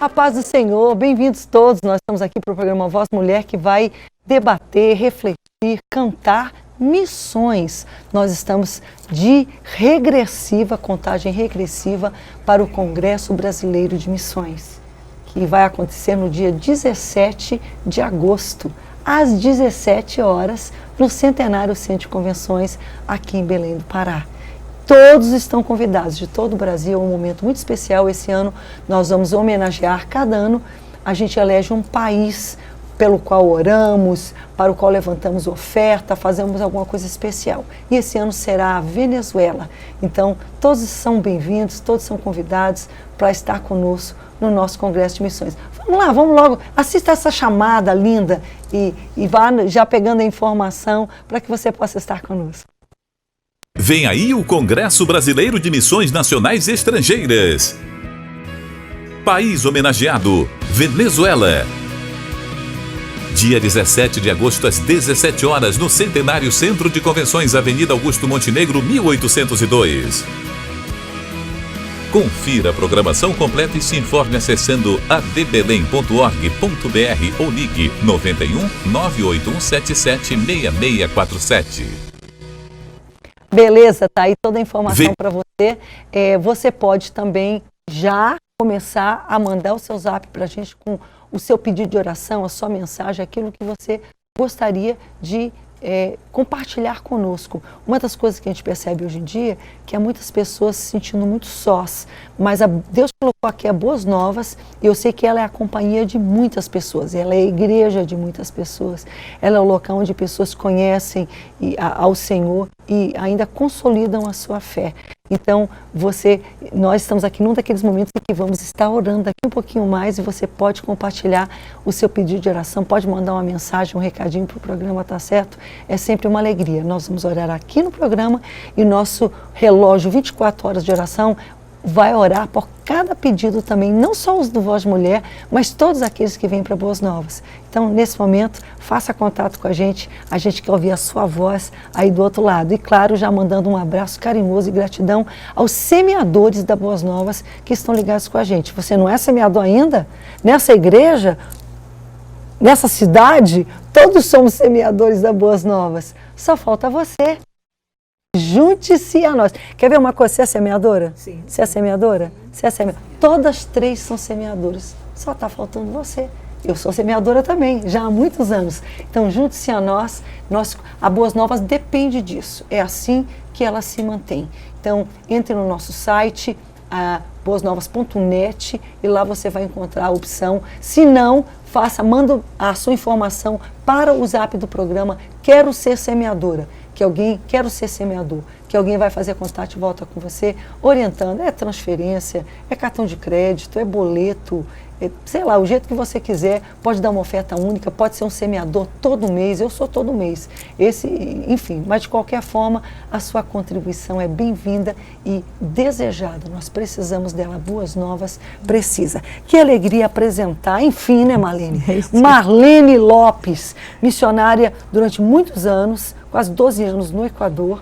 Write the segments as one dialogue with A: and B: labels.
A: A paz do Senhor, bem-vindos todos. Nós estamos aqui para o programa Voz Mulher, que vai debater, refletir, cantar missões. Nós estamos de contagem regressiva para o Congresso Brasileiro de Missões, que vai acontecer no dia 17 de agosto, às 17 horas, no Centenário Centro de Convenções, aqui em Belém do Pará. Todos estão convidados, de todo o Brasil, é um momento muito especial. Esse ano nós vamos homenagear, cada ano a gente elege um país pelo qual oramos, para o qual levantamos oferta, fazemos alguma coisa especial. E esse ano será a Venezuela. Então, todos são bem-vindos, todos são convidados para estar conosco no nosso Congresso de Missões. Vamos lá, vamos logo, assista essa chamada linda e vá já pegando a informação para que você possa estar conosco.
B: Vem aí o Congresso Brasileiro de Missões Nacionais Estrangeiras. País homenageado, Venezuela. Dia 17 de agosto às 17 horas no Centenário Centro de Convenções, Avenida Augusto Montenegro, 1802. Confira a programação completa e se informe acessando adbelém.org.br ou ligue 91 98177 6647.
A: Beleza, tá aí toda a informação para você. Você pode também já começar a mandar o seu zap para a gente com o seu pedido de oração, a sua mensagem, aquilo que você gostaria de compartilhar conosco. Uma das coisas que a gente percebe hoje em dia, que há muitas pessoas se sentindo muito sós, mas Deus colocou aqui boas novas, e eu sei que ela é a companhia de muitas pessoas, ela é a igreja de muitas pessoas, ela é o local onde pessoas conhecem ao Senhor e ainda consolidam a sua fé. Então, nós estamos aqui num daqueles momentos em que vamos estar orando daqui um pouquinho mais, e você pode compartilhar o seu pedido de oração, pode mandar uma mensagem, um recadinho para o programa, tá certo? É sempre uma alegria. Nós vamos orar aqui no programa e nosso relógio 24 horas de oração vai orar por cada pedido também, não só os do Voz Mulher, mas todos aqueles que vêm para Boas Novas. Então, nesse momento, faça contato com a gente quer ouvir a sua voz aí do outro lado. E claro, já mandando um abraço carinhoso e gratidão aos semeadores da Boas Novas que estão ligados com a gente. Você não é semeador ainda? Nessa igreja, nessa cidade, todos somos semeadores da Boas Novas. Só falta você. Junte-se a nós. Quer ver uma coisa? Você é semeadora? Sim. Você é semeadora? Você é semeadora. Todas três são semeadoras. Só está faltando você. Eu sou semeadora também, já há muitos anos. Então, junte-se a nós. A Boas Novas depende disso. É assim que ela se mantém. Então, entre no nosso site, boasnovas.net, e lá você vai encontrar a opção. Se não, manda a sua informação para o zap do programa. Quero ser semeadora. Quero ser semeador, que alguém vai fazer contato e volta com você, orientando, é transferência, é cartão de crédito, é boleto, sei lá, o jeito que você quiser, pode dar uma oferta única, pode ser um semeador todo mês, eu sou todo mês, enfim, mas de qualquer forma, a sua contribuição é bem-vinda e desejada, nós precisamos dela, Boas Novas precisa. Que alegria apresentar, enfim, né, Marlene? Marlene Lopes, missionária durante muitos anos, quase 12 anos no Equador,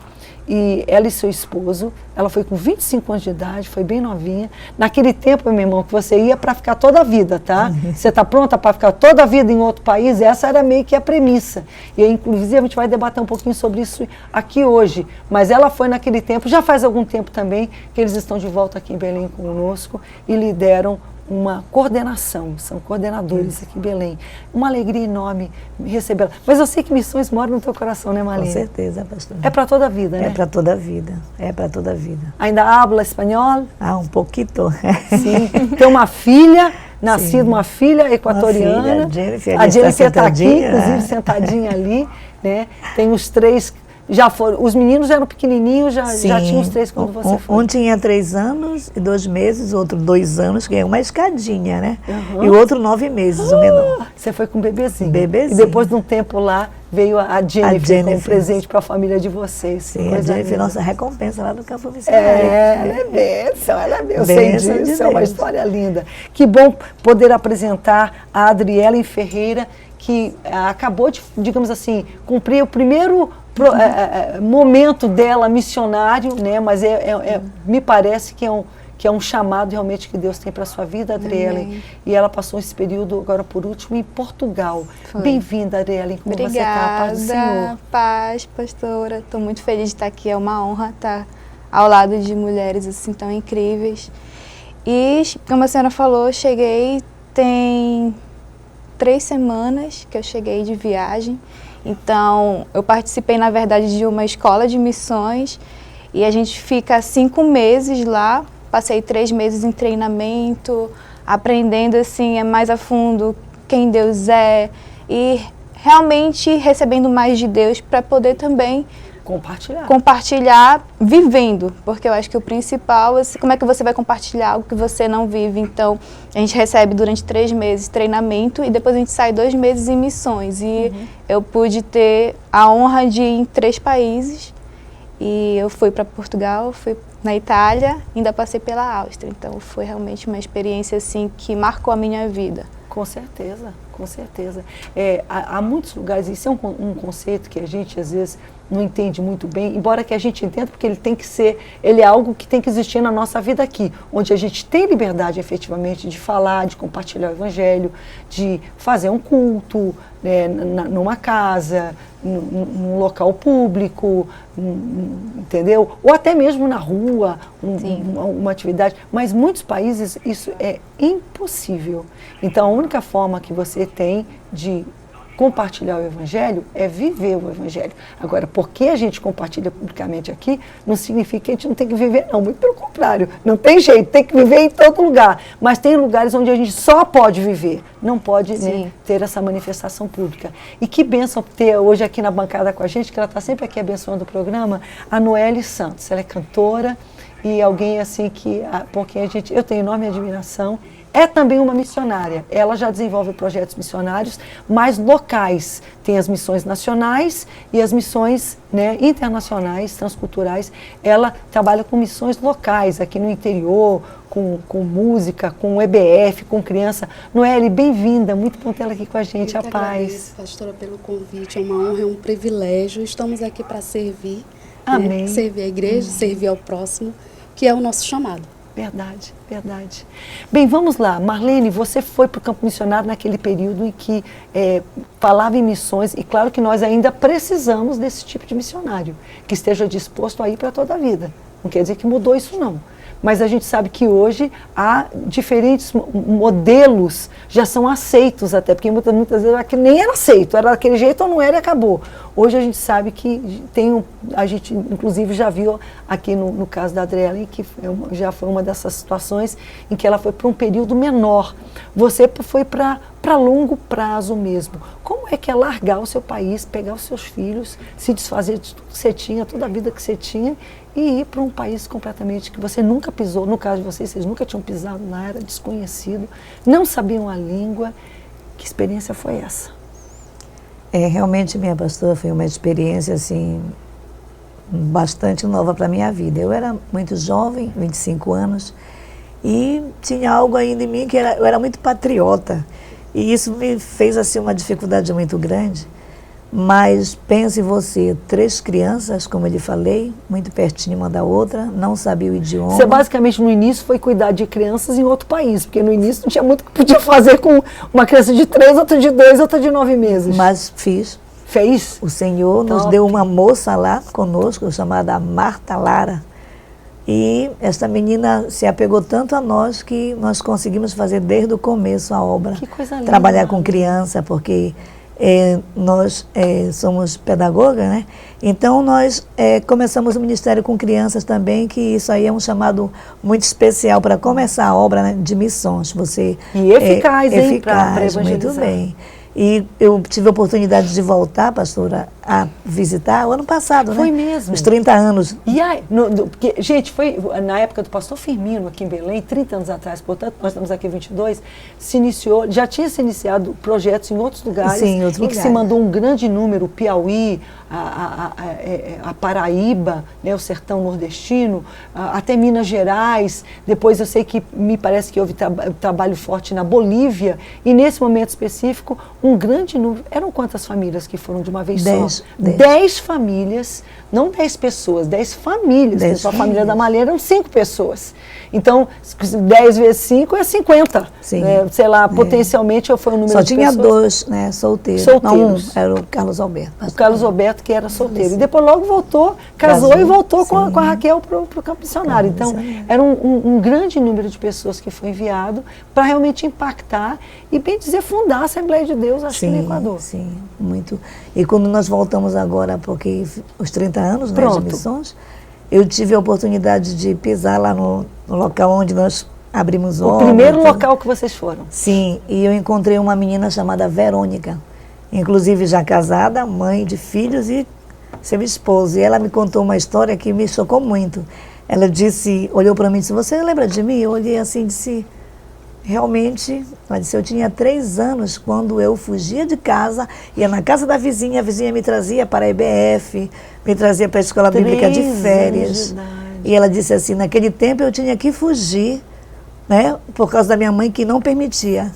A: e ela e seu esposo, ela foi com 25 anos de idade, foi bem novinha. Naquele tempo, meu irmão, que você ia para ficar toda a vida, tá? Você está pronta para ficar toda a vida em outro país? Essa era meio que a premissa. E inclusive a gente vai debater um pouquinho sobre isso aqui hoje. Mas ela foi naquele tempo, já faz algum tempo também, que eles estão de volta aqui em Belém conosco e lideram uma coordenação, são coordenadores aqui em Belém. Uma alegria enorme recebê-la. Mas eu sei que missões moram no teu coração, né, Marlene?
C: Com certeza, pastor.
A: É para toda a vida, né?
C: É para toda a vida, é para toda a vida.
A: Ainda habla espanhol?
C: Um pouquito.
A: Sim. Tem uma filha, uma filha equatoriana.
C: Uma filha,
A: a Jennifer está aqui, inclusive sentadinha ali, né? Tem os três. Já foram, os meninos eram pequenininhos, já tinham os 3 quando você foi.
C: Um tinha 3 anos e 2 meses, outro 2 anos, que é uma escadinha, né? E o outro 9 meses, o menor.
A: Você foi com um bebezinho.
C: Bebezinho.
A: E depois de um tempo lá, veio a Jennifer como presente para a família de vocês.
C: Sim, a Jennifer, nossa recompensa lá no campo missionário.
A: Ela é bênção, ela é bênção. Eu sei disso, é uma história linda. Que bom poder apresentar a Adrielen Ferreira, que acabou de, digamos assim, cumprir o primeiro momento dela missionário, né? Mas me parece que que é um chamado realmente que Deus tem para a sua vida, Adrielen. E ela passou esse período, agora por último, em Portugal. Bem-vinda, Adrielen. Como você está? Paz do Senhor.
D: Paz, pastora. Estou muito feliz de estar aqui. É uma honra estar ao lado de mulheres assim tão incríveis. E, como a senhora falou, eu cheguei, tem 3 semanas que eu cheguei de viagem. Então, eu participei, na verdade, de uma escola de missões e a gente fica 5 meses lá. Passei 3 meses em treinamento, aprendendo assim, mais a fundo quem Deus é e realmente recebendo mais de Deus para poder também compartilhar vivendo, porque eu acho que o principal é como é que você vai compartilhar algo que você não vive. Então, a gente recebe durante 3 meses treinamento e depois a gente sai 2 meses em missões. E eu pude ter a honra de ir em 3 países e eu fui para Portugal, fui na Itália, ainda passei pela Áustria. Então, foi realmente uma experiência assim que marcou a minha vida.
A: Com certeza, com certeza. Há muitos lugares, isso é um conceito que a gente às vezes não entende muito bem, embora que a gente entenda, porque ele é algo que tem que existir na nossa vida aqui, onde a gente tem liberdade efetivamente de falar, de compartilhar o evangelho, de fazer um culto, né, numa casa, num local público, entendeu? Ou até mesmo na rua, uma atividade. Mas muitos países isso é impossível. Então a única forma que você tem de compartilhar o evangelho é viver o evangelho. Agora, porque a gente compartilha publicamente aqui, não significa que a gente não tem que viver, não. Muito pelo contrário. Não tem jeito, tem que viver em todo lugar. Mas tem lugares onde a gente só pode viver, não pode, né, ter essa manifestação pública. E que bênção ter hoje aqui na bancada com a gente, que ela está sempre aqui abençoando o programa, a Noelle Santos. Ela é cantora e alguém assim porque eu tenho enorme admiração. É também uma missionária. Ela já desenvolve projetos missionários mais locais. Tem as missões nacionais e as missões, né, internacionais, transculturais. Ela trabalha com missões locais, aqui no interior, com música, com EBF, com criança. Noelle, bem-vinda. Muito bom tê-la aqui com a gente. A paz.
E: Agradeço, pastora, pelo convite. É uma honra, é um privilégio. Estamos aqui para servir.
A: Amém.
E: Né? Servir a igreja, servir ao próximo, que é o nosso chamado.
A: Verdade, verdade. Bem, vamos lá. Marlene, você foi para o campo missionário naquele período em que falava em missões, e claro que nós ainda precisamos desse tipo de missionário, que esteja disposto a ir para toda a vida. Não quer dizer que mudou isso, não. Mas a gente sabe que hoje há diferentes modelos, já são aceitos até, porque muitas vezes aquilo nem era aceito, era daquele jeito ou não era e acabou. Hoje a gente sabe que a gente inclusive já viu aqui no caso da Adrielen, que já foi uma dessas situações em que ela foi para um período menor. Você foi para longo prazo mesmo. Como é que é largar o seu país, pegar os seus filhos, se desfazer de tudo que você tinha, toda a vida que você tinha, e ir para um país completamente que você nunca pisou, no caso de vocês nunca tinham pisado lá, era desconhecido, não sabiam a língua. Que experiência foi essa?
C: Realmente, minha pastora, foi uma experiência assim, bastante nova para a minha vida. Eu era muito jovem, 25 anos, e tinha algo ainda em mim que eu era muito patriota. E isso me fez assim, uma dificuldade muito grande. Mas pense você, 3 crianças, como eu lhe falei, muito pertinho uma da outra, não sabia o idioma.
A: Você basicamente no início foi cuidar de crianças em outro país, porque no início não tinha muito que podia fazer com uma criança de 3, outra de 2, outra de 9 meses.
C: Mas fiz.
A: Fez?
C: O Senhor nos deu uma moça lá conosco, chamada Marta Lara. E esta menina se apegou tanto a nós que nós conseguimos fazer desde o começo a obra.
A: Que coisa linda.
C: Trabalhar com criança, porque nós somos pedagoga, né? Então nós começamos o ministério com crianças também, que isso aí é um chamado muito especial para começar a obra, né, de missões.
A: E eficaz, hein?
C: Eficaz, muito bem. E eu tive a oportunidade de voltar, pastora, a visitar o ano passado, né?
A: Foi mesmo.
C: Os 30 anos.
A: E aí, gente, foi na época do pastor Firmino, aqui em Belém, 30 anos atrás, portanto, nós estamos aqui 22, já tinha se iniciado projetos em outros lugares,
C: sim, em outros lugares.
A: Que se mandou um grande número, Piauí, a Paraíba, né, o sertão nordestino, até Minas Gerais. Depois eu sei que me parece que houve trabalho forte na Bolívia, e nesse momento específico, um grande número. Eram quantas famílias que foram de uma vez
C: 10.
A: só? 10 famílias, não 10 pessoas, 10 famílias.
C: 10
A: Sua família
C: famílias.
A: da Malheira eram 5 pessoas. Então, 10 vezes 5 é 50.
C: Sim.
A: Sei lá, potencialmente foi o número
C: Só
A: de
C: tinha
A: pessoas.
C: 2, né, solteiros.
A: Solteiros.
C: Não, era o Carlos Alberto.
A: O Carlos Alberto, que era solteiro. E depois logo voltou, casou e voltou com a Raquel para o campo missionário. Então, era um grande número de pessoas que foi enviado para realmente impactar e, bem dizer, fundar a Assembleia de Deus, acho que no Equador.
C: Sim, muito. E quando nós voltamos agora, porque os 30 anos, né, de missões, eu tive a oportunidade de pisar lá no local onde nós abrimos
A: O
C: obra.
A: primeiro local que vocês foram.
C: Sim, e eu encontrei uma menina chamada Verônica, inclusive já casada, mãe de filhos e seu esposo. E ela me contou uma história que me chocou muito. Ela disse, olhou para mim e disse, você lembra de mim? Eu olhei assim e disse, realmente, ela disse, eu tinha 3 anos quando eu fugia de casa, ia na casa da vizinha, a vizinha me trazia para a EBF, me trazia para a escola bíblica de
A: 3 anos
C: férias.
A: de idade.
C: E ela disse assim, naquele tempo eu tinha que fugir, né, por causa da minha mãe que não permitia,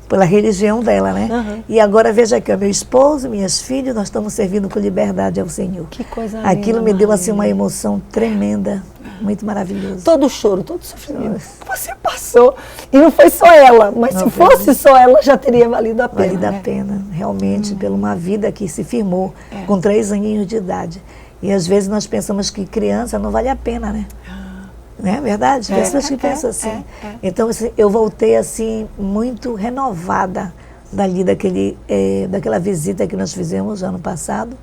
C: pela religião dela, né?
A: Uhum.
C: E agora veja aqui, meu esposo, minhas filhas, nós estamos servindo com liberdade ao Senhor.
A: Que coisa linda.
C: Aquilo me deu assim
A: Maria.
C: uma emoção tremenda, muito maravilhoso.
A: Todo choro, todo sofrimento. Você passou. E não foi só ela, mas se fosse só ela, já teria valido a pena.
C: Valido a
A: né?
C: pena, realmente, por uma vida que se firmou com 3 aninhos de idade. E às vezes nós pensamos que criança não vale a pena, né? Não é verdade? Pessoas que pensam assim. Então assim, eu voltei assim muito renovada dali daquela visita que nós fizemos ano passado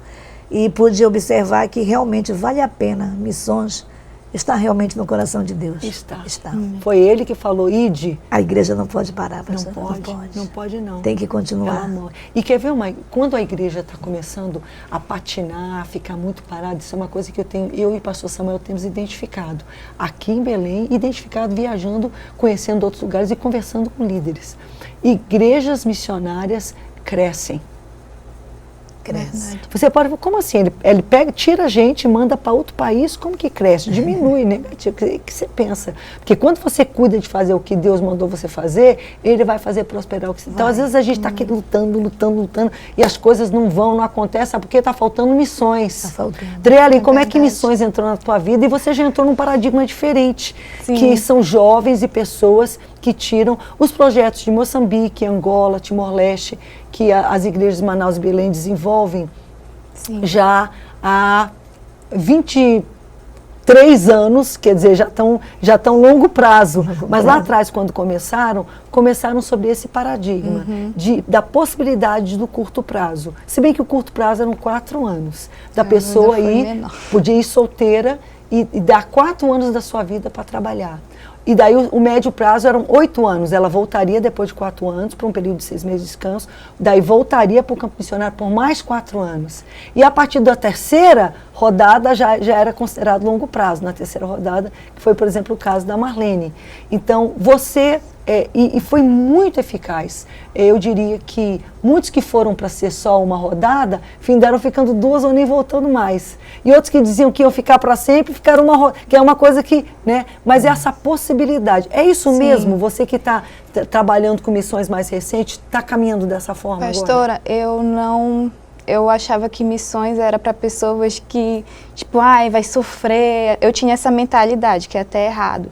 C: e pude observar que realmente vale a pena. Missões está realmente no coração de Deus.
A: Está.
C: Está.
A: Foi ele que falou, ide.
C: A igreja não pode parar,
A: Não
C: pastor.
A: pode, não pode não.
C: Tem que
A: Pelo
C: continuar.
A: amor. E quer ver, quando a igreja está começando a patinar, a ficar muito parada, isso é uma coisa que eu e o pastor Samuel temos identificado. Aqui em Belém, identificado viajando, conhecendo outros lugares e conversando com líderes. Igrejas missionárias crescem.
C: Cresce.
A: Você pode, como assim? Ele pega, tira a gente, manda para outro país, como que cresce? Diminui, negativo. O que você pensa? Porque quando você cuida de fazer o que Deus mandou você fazer, Ele vai fazer prosperar o que você... Então, às vezes a gente está aqui lutando, e as coisas não acontecem, sabe? Porque está faltando missões.
C: Está faltando.
A: Dreali, como é que missões entrou na tua vida? E você já entrou num paradigma diferente, que são jovens e pessoas que tiram os projetos de Moçambique, Angola, Timor-Leste, que as igrejas de Manaus e Belém desenvolvem já há 23 anos, quer dizer, já estão longo prazo. Mas lá atrás, quando começaram sobre esse paradigma da possibilidade do curto prazo. Se bem que o curto prazo eram 4 anos. Da pessoa podia ir solteira e dar 4 anos da sua vida para trabalhar. E daí o médio prazo eram 8 anos. Ela voltaria depois de 4 anos, para um período de 6 meses de descanso. Daí voltaria para o campo missionário por mais 4 anos. E a partir da terceira rodada já era considerado longo prazo. Na terceira rodada, que foi, por exemplo, o caso da Marlene. Então, você... e foi muito eficaz. Eu diria que muitos que foram para ser só uma rodada, findaram ficando 2 ou nem voltando mais. E outros que diziam que iam ficar para sempre, ficaram uma rodada, que é uma coisa que, né? Mas é essa possibilidade. É isso mesmo? Você que está trabalhando com missões mais recentes, está caminhando dessa forma
D: Pastora,
A: agora?
D: Eu achava que missões era para pessoas que, tipo, vai sofrer. Eu tinha essa mentalidade, que é até errado.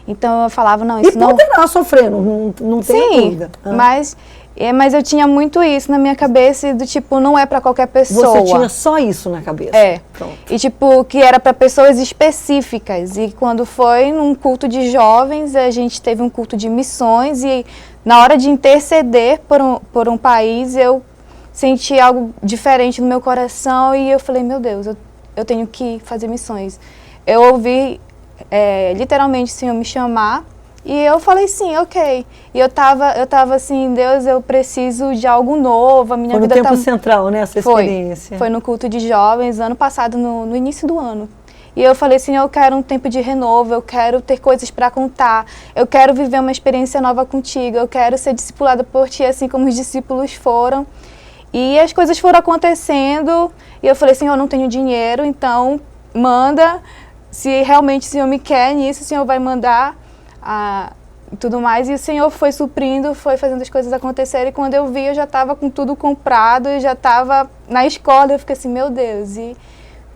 D: Então eu falava, não, isso não...
A: E poderá sofrer, não tenho dúvida.
D: Mas eu tinha muito isso na minha cabeça, do tipo, não é para qualquer pessoa.
A: Você tinha só isso na cabeça? Pronto.
D: E tipo, que era para pessoas específicas. E quando foi num culto de jovens, a gente teve um culto de missões e na hora de interceder por um país, eu senti algo diferente no meu coração e eu falei, meu Deus, eu tenho que fazer missões. Eu ouvi... literalmente o Senhor me chamar e eu falei sim, ok. E eu tava assim, Deus, eu preciso de algo novo, a minha vida
A: tá... Foi no tempo central, né, essa experiência?
D: Foi no culto de jovens, ano passado, no início do ano. E eu falei assim, eu quero um tempo de renovo, eu quero ter coisas para contar, eu quero viver uma experiência nova contigo, eu quero ser discipulada por ti, assim como os discípulos foram. E as coisas foram acontecendo e eu falei assim, eu não tenho dinheiro, então manda... Se realmente o Senhor me quer nisso, o Senhor vai mandar e tudo mais, e o Senhor foi suprindo, foi fazendo as coisas acontecerem, e quando eu vi, eu já estava com tudo comprado, eu já estava na escola, eu fiquei assim, meu Deus, e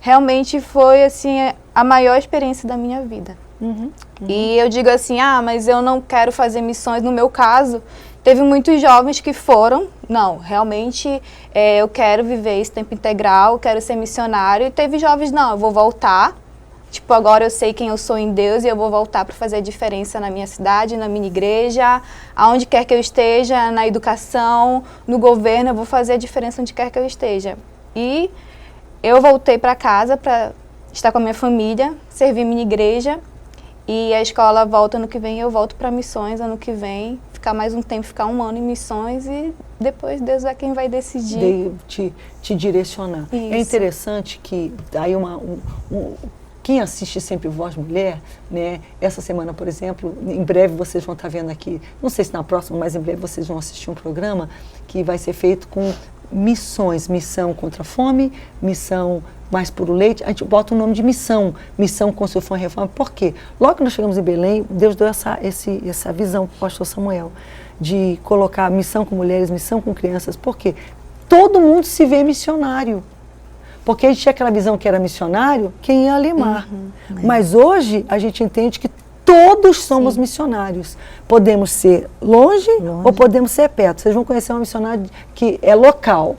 D: realmente foi, assim, a maior experiência da minha vida. E eu digo assim, mas eu não quero fazer missões, no meu caso, teve muitos jovens que foram, não, realmente eu quero viver esse tempo integral, eu quero ser missionário, e teve jovens, não, eu vou voltar, tipo, agora eu sei quem eu sou em Deus e eu vou voltar para fazer a diferença na minha cidade, na minha igreja, aonde quer que eu esteja, na educação, no governo, eu vou fazer a diferença onde quer que eu esteja. E eu voltei para casa para estar com a minha família, servir minha igreja, e a escola volta ano que vem, eu volto para missões ano que vem, ficar mais um tempo, ficar 1 ano em missões, e depois Deus é quem vai decidir.
A: Te direcionar.
D: Isso.
A: É interessante que aí quem assiste sempre Voz Mulher, né, essa semana, por exemplo, em breve vocês vão estar vendo aqui, não sei se na próxima, mas em breve vocês vão assistir um programa que vai ser feito com missões, missão contra a fome, missão mais puro leite, a gente bota o nome de missão Construção e Reforma. Por quê? Logo que nós chegamos em Belém, Deus deu essa visão para o pastor Samuel, de colocar missão com mulheres, missão com crianças. Por quê? Todo mundo se vê missionário. Porque a gente tinha aquela visão que era missionário, quem ia alimar. Mas hoje a gente entende que todos somos missionários. Podemos ser longe ou podemos ser perto. Vocês vão conhecer uma missionária que é local.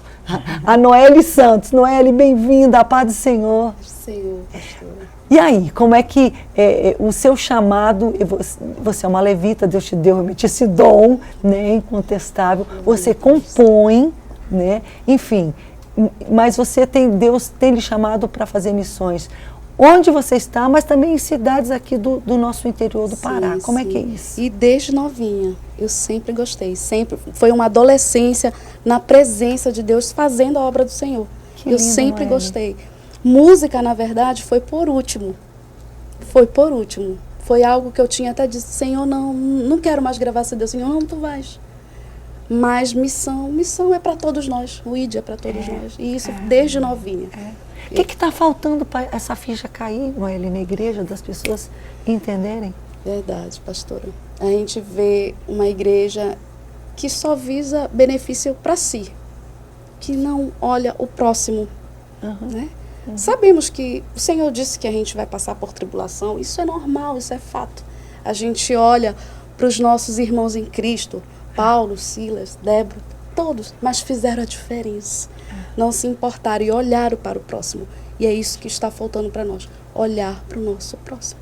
A: A Noelle Santos. Noelle, bem-vinda, a paz do Senhor.
E: Senhor, pastora.
A: E aí, como é que o seu chamado, você é uma levita, Deus te deu realmente esse dom, né, incontestável, você compõe, né, enfim, mas Deus tem lhe chamado para fazer missões. Onde você está, mas também em cidades aqui do nosso interior do Pará. Como é que é isso?
E: E desde novinha, eu sempre gostei, sempre. Foi uma adolescência na presença de Deus, fazendo a obra do Senhor. Eu sempre gostei. Música, na verdade, foi por último. Foi algo que eu tinha até dito, Senhor, não quero mais gravar CD. Senhor, não, tu vais. Mas missão é para todos nós. O ID é para todos nós. E isso desde novinha.
A: O que está faltando para essa ficha cair, Noelle, na igreja, das pessoas entenderem?
E: Verdade, pastora. A gente vê uma igreja que só visa benefício para si, que não olha o próximo, né? Sabemos que o Senhor disse que a gente vai passar por tribulação, isso é normal, isso é fato. A gente olha para os nossos irmãos em Cristo, Paulo, Silas, Débora, todos, mas fizeram a diferença. Não se importaram e olharam para o próximo. E é isso que está faltando para nós, olhar para o nosso próximo.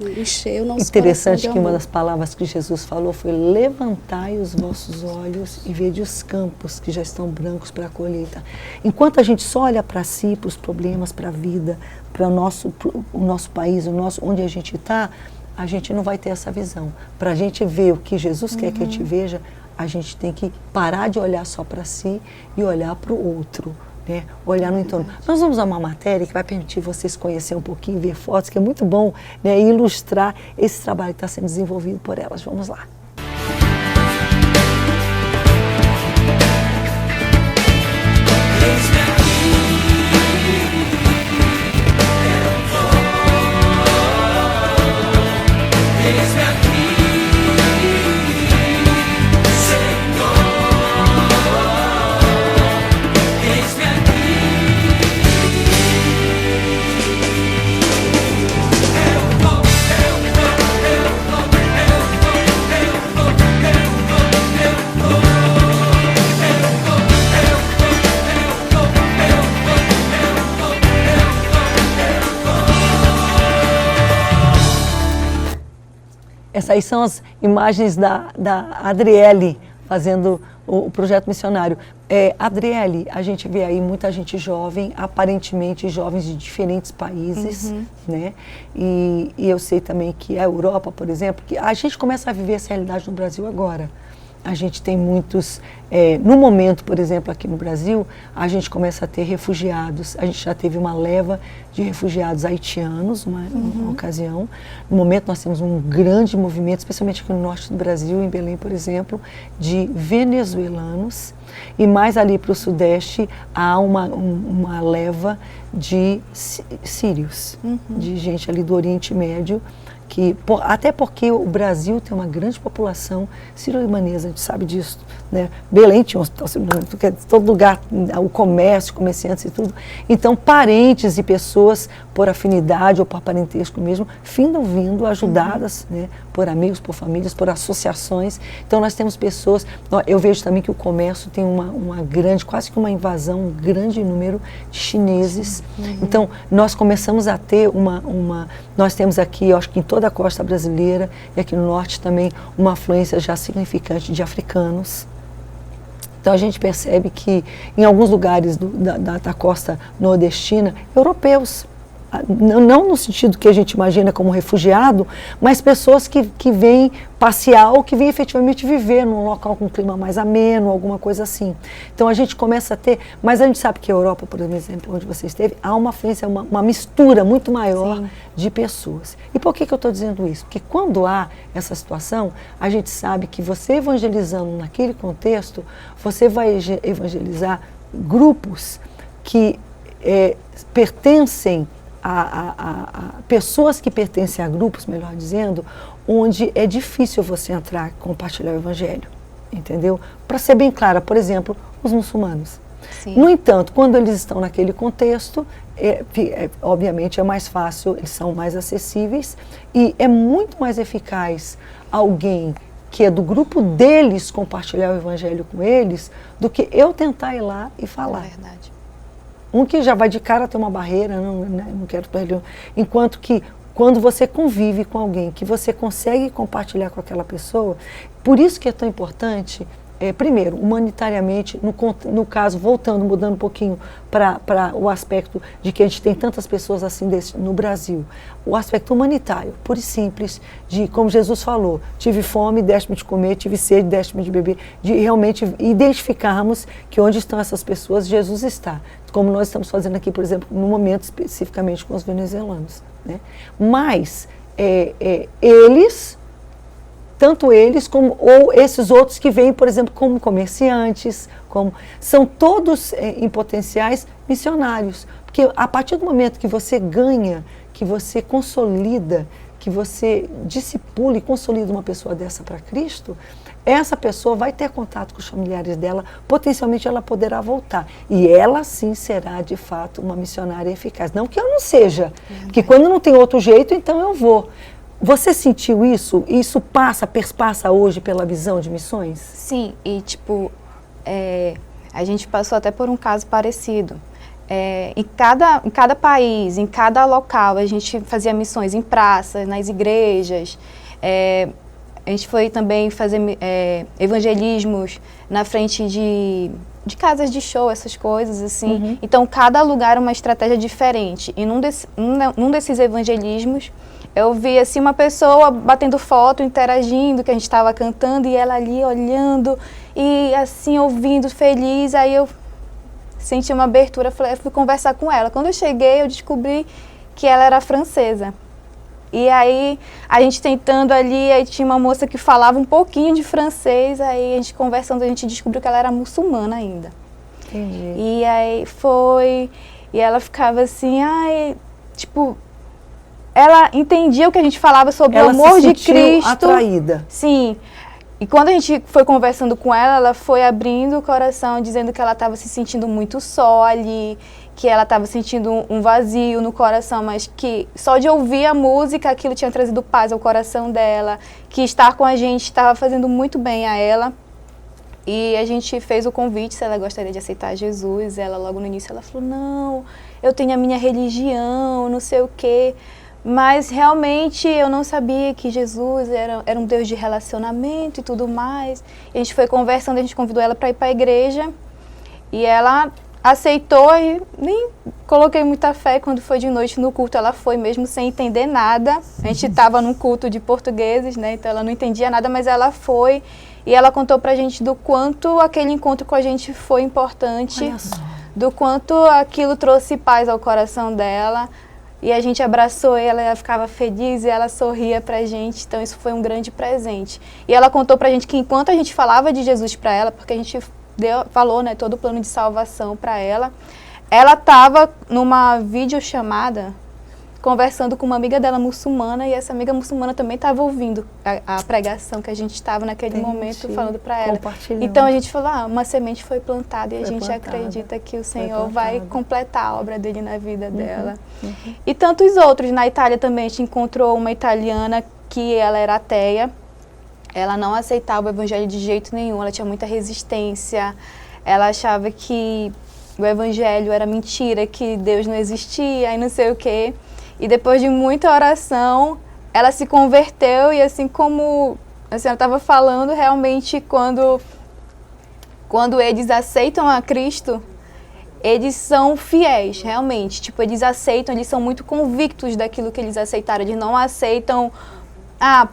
E: Encher o nosso
A: Interessante
E: coração de
A: que uma
E: amor.
A: das palavras que Jesus falou foi: levantai os vossos olhos e vede os campos que já estão brancos para a colheita. Enquanto a gente só olha para si, para os problemas, para a vida, para o nosso país, onde a gente está, a gente não vai ter essa visão. Para a gente ver o que Jesus quer que a gente veja, a gente tem que parar de olhar só para si e olhar para o outro, né? Olhar no entorno. Nós vamos a uma matéria que vai permitir vocês conhecer um pouquinho, ver fotos, que é muito bom, né, e ilustrar esse trabalho que está sendo desenvolvido por elas. Vamos lá. Essas aí são as imagens da Adriele fazendo o projeto missionário. Adriele, a gente vê aí muita gente jovem, aparentemente jovens de diferentes países, né? E eu sei também que a Europa, por exemplo, que a gente começa a viver essa realidade no Brasil agora. A gente tem muitos, no momento, por exemplo, aqui no Brasil, a gente começa a ter refugiados. A gente já teve uma leva de refugiados haitianos, uma ocasião. No momento, nós temos um grande movimento, especialmente aqui no norte do Brasil, em Belém, por exemplo, de venezuelanos. E mais ali para o sudeste, há uma leva de sírios, de gente ali do Oriente Médio, até porque o Brasil tem uma grande população sírio-libanesa, a gente sabe disso, né? Belém tinha um hospital sírio-libanês, todo lugar, o comércio, comerciantes e tudo. Então, parentes e pessoas por afinidade ou por parentesco mesmo, findam vindo ajudadas, né? Por amigos, por famílias, por associações. Então, nós temos pessoas, eu vejo também que o comércio tem uma grande, quase que uma invasão, um grande número de chineses. Então, nós começamos a ter nós temos aqui, eu acho que em toda a costa brasileira e aqui no norte também, uma afluência já significante de africanos. Então a gente percebe que em alguns lugares da costa nordestina, europeus, não no sentido que a gente imagina como refugiado, mas pessoas que vêm passear ou que vêm efetivamente viver num local com um clima mais ameno, alguma coisa assim. Então a gente começa a ter, mas a gente sabe que a Europa, por exemplo, onde você esteve, há uma influência, uma mistura muito maior de pessoas. E por que eu estou dizendo isso? Porque quando há essa situação, a gente sabe que você evangelizando naquele contexto, você vai evangelizar grupos que pertencem a pessoas que pertencem a grupos, melhor dizendo, onde é difícil você entrar e compartilhar o evangelho, entendeu? Para ser bem clara, por exemplo, os muçulmanos. Sim. No entanto, quando eles estão naquele contexto, obviamente é mais fácil, eles são mais acessíveis e é muito mais eficaz alguém que é do grupo deles compartilhar o evangelho com eles do que eu tentar ir lá e falar. É verdade. Um que já vai de cara ter uma barreira, não quero perder. Enquanto que quando você convive com alguém, que você consegue compartilhar com aquela pessoa, por isso que é tão importante, primeiro, humanitariamente, no caso, mudando um pouquinho para o aspecto de que a gente tem tantas pessoas assim no Brasil, o aspecto humanitário, puro e simples, de como Jesus falou, tive fome, deste-me de comer, tive sede, deste-me de beber, de realmente identificarmos que onde estão essas pessoas, Jesus está. Como nós estamos fazendo aqui, por exemplo, no momento especificamente com os venezuelanos, né? Mas eles, tanto eles ou esses outros que vêm, por exemplo, como comerciantes, são todos em potenciais missionários. Porque a partir do momento que você ganha, que você consolida, que você discipula e consolida uma pessoa dessa para Cristo, essa pessoa vai ter contato com os familiares dela, potencialmente ela poderá voltar. E ela sim será, de fato, uma missionária eficaz. Não que eu não seja, porque quando não tem outro jeito, então eu vou. Você sentiu isso? Isso perspassa hoje pela visão de missões?
D: Sim, e a gente passou até por um caso parecido. Em cada país, em cada local, a gente fazia missões em praças, nas igrejas. A gente foi também fazer evangelismos na frente de casas de show, essas coisas assim. Uhum. Então, cada lugar uma estratégia diferente. E num desses evangelismos, eu vi assim uma pessoa batendo foto, interagindo, que a gente estava cantando, e ela ali olhando e assim ouvindo, feliz. Aí eu senti uma abertura, fui conversar com ela. Quando eu cheguei, eu descobri que ela era francesa. E aí, a gente tentando ali, aí tinha uma moça que falava um pouquinho de francês, aí a gente conversando, a gente descobriu que ela era muçulmana ainda. Entendi. E aí e ela ficava assim, ela entendia o que a gente falava sobre o amor de Cristo. Ela se sentiu
A: atraída.
D: Sim. E quando a gente foi conversando com ela, ela foi abrindo o coração, dizendo que ela estava se sentindo muito só ali, que ela estava sentindo um vazio no coração, mas que só de ouvir a música, aquilo tinha trazido paz ao coração dela, que estar com a gente estava fazendo muito bem a ela. E a gente fez o convite se ela gostaria de aceitar Jesus. Ela, logo no início, ela falou, não, eu tenho a minha religião, não sei o quê. Mas realmente eu não sabia que Jesus era um Deus de relacionamento e tudo mais. E a gente foi conversando, a gente convidou ela para ir para a igreja. E ela aceitou e nem coloquei muita fé. Quando foi de noite no culto, ela foi mesmo sem entender nada. A gente estava num culto de portugueses, né? Então ela não entendia nada, mas ela foi. E ela contou pra gente do quanto aquele encontro com a gente foi importante. Do quanto aquilo trouxe paz ao coração dela. E a gente abraçou ela ficava feliz e ela sorria pra gente. Então isso foi um grande presente. E ela contou pra gente que enquanto a gente falava de Jesus pra ela, porque a gente falou, né, todo o plano de salvação pra ela, ela estava numa videochamada conversando com uma amiga dela muçulmana, e essa amiga muçulmana também estava ouvindo a pregação que a gente estava naquele momento falando para ela. Então a gente falou, uma semente foi plantada e a gente acredita que o Senhor vai completar a obra dele na vida dela. E tantos outros. Na Itália também a gente encontrou uma italiana que ela era ateia, ela não aceitava o evangelho de jeito nenhum, ela tinha muita resistência, ela achava que o evangelho era mentira, que Deus não existia e não sei o quê. E depois de muita oração, ela se converteu, e assim como a senhora estava falando, realmente quando eles aceitam a Cristo, eles são fiéis, realmente. Tipo, eles aceitam, eles são muito convictos daquilo que eles aceitaram. Eles não aceitam,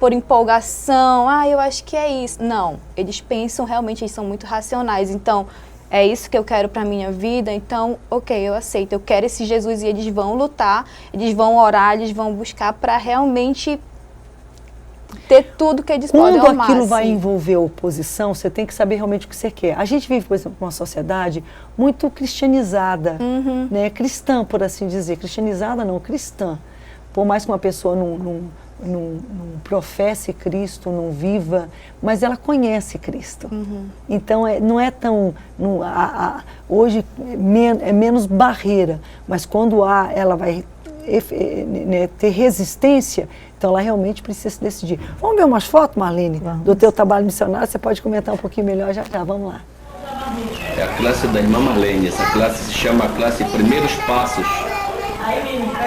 D: por empolgação, eu acho que é isso. Não, eles pensam realmente, eles são muito racionais. Então, é isso que eu quero para a minha vida, então, ok, eu aceito, eu quero esse Jesus, e eles vão lutar, eles vão orar, eles vão buscar para realmente ter tudo que eles podem amar.
A: Quando aquilo vai envolver oposição, você tem que saber realmente o que você quer. A gente vive, por exemplo, numa sociedade muito cristianizada, né? Cristã, por assim dizer. Cristianizada não, cristã. Por mais que uma pessoa não professe Cristo, não viva, mas ela conhece Cristo. Então, não é tão... hoje é menos barreira, mas quando ela vai ter resistência, então ela realmente precisa se decidir. Vamos ver umas fotos, Marlene, do teu trabalho missionário? Você pode comentar um pouquinho melhor já. Vamos lá.
F: É a classe da irmã Marlene. Essa classe se chama a classe Primeiros Passos.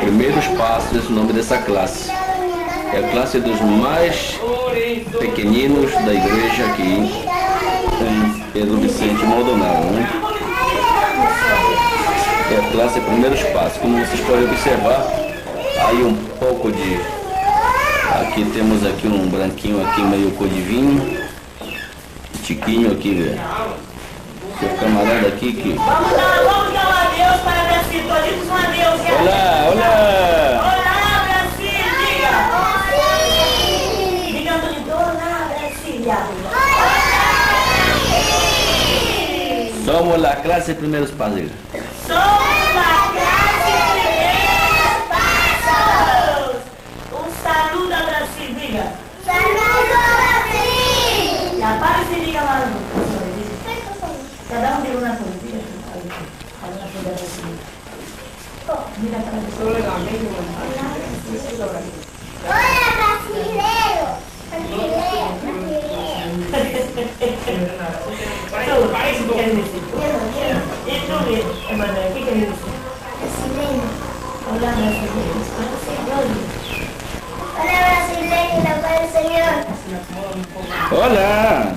F: Primeiros Passos é o nome dessa classe. É a classe dos mais pequeninos da igreja aqui em Pedro Vicente Maldonado, né? É a classe Primeiros Passos. Como vocês podem observar, aí um pouco de... Aqui temos aqui um branquinho aqui, meio cor de vinho. Tiquinho aqui, velho. Seu camarada aqui que...
G: Vamos dar um adeus para Brasil. Todos um adeus.
F: Olá, olá!
G: Olá, Brasil, diga! Diga, Antônio, olá, Brasil.
F: Somos a classe Primeiros Passos.
G: Somos a classe Primeiros Passos. Um saludo a Brasil, diga. Saludo a Brasil. A paz e diga lá. Cada diga uma coisa, diga. Fala na coisa da Brasil. Diga para a Olá, brasileiro. E tu, Emanuel, o que quer dizer? Brasileiro. Olá, brasileiro. Olá, brasileiro, da paz do Senhor.
F: Olá!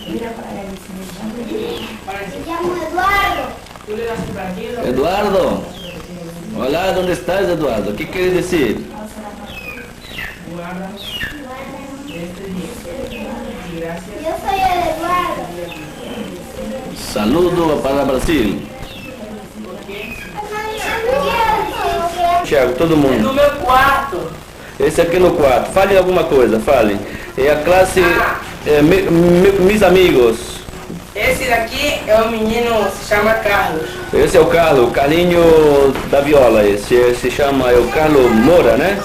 G: Vira para ela, me chamo Eduardo.
F: Eduardo! Olá, onde estás, Eduardo? O que quer dizer?
G: Eu sou Eduardo.
F: Saludo para Brasil. Tiago, todo mundo.
G: No meu quarto.
F: Esse aqui no quarto. Fale alguma coisa, fale. É a classe Meus Amigos.
H: Esse daqui é o menino, se chama Carlos.
F: Esse é o Carlos, Carlinho da Viola. Esse se chama, é o Carlos Moura, né?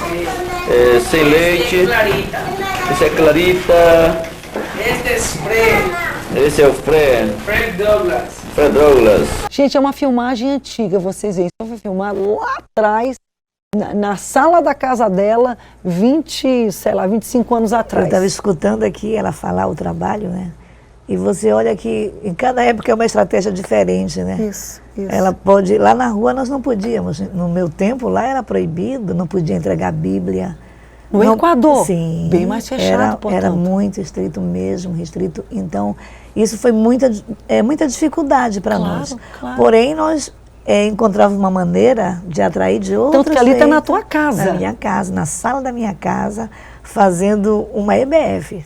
F: É, sem leite.
H: Esse é Clarita.
F: Esse é Clarita.
H: Esse é Fred.
F: Esse é o Fred.
H: Fred Douglas.
F: Fred Douglas.
A: Gente, é uma filmagem antiga, vocês veem. Só foi filmado lá atrás, na sala da casa dela, 25 anos atrás.
C: Eu estava escutando aqui ela falar o trabalho, né? E você olha que em cada época é uma estratégia diferente, né?
A: Isso.
C: Ela pode... Lá na rua nós não podíamos. No meu tempo, lá era proibido, não podia entregar a Bíblia.
A: No Equador?
C: Sim.
A: Bem mais fechado, portanto.
C: Era muito estrito mesmo, restrito. Então, isso foi muita dificuldade para nós.
A: Claro.
C: Porém, nós encontrávamos uma maneira de atrair de outras.
A: Tanto que ali está na tua casa.
C: Na minha casa, na sala da minha casa, fazendo uma EBF.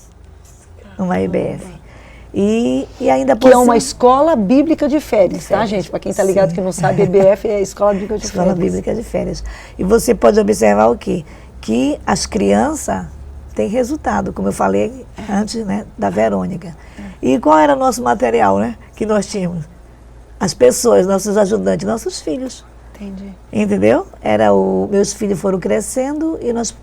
C: Uma EBF. E ainda por
A: que é uma escola bíblica de férias, tá, gente? Para quem está ligado que não sabe, EBF é a Escola Bíblica de Férias.
C: Escola Bíblica de Férias. E você pode observar o quê? Que as crianças têm resultado, como eu falei antes, né, da Verônica. E qual era o nosso material, né, que nós tínhamos? As pessoas, nossos ajudantes, nossos filhos.
A: Entendi.
C: Entendeu? Meus filhos foram crescendo e nós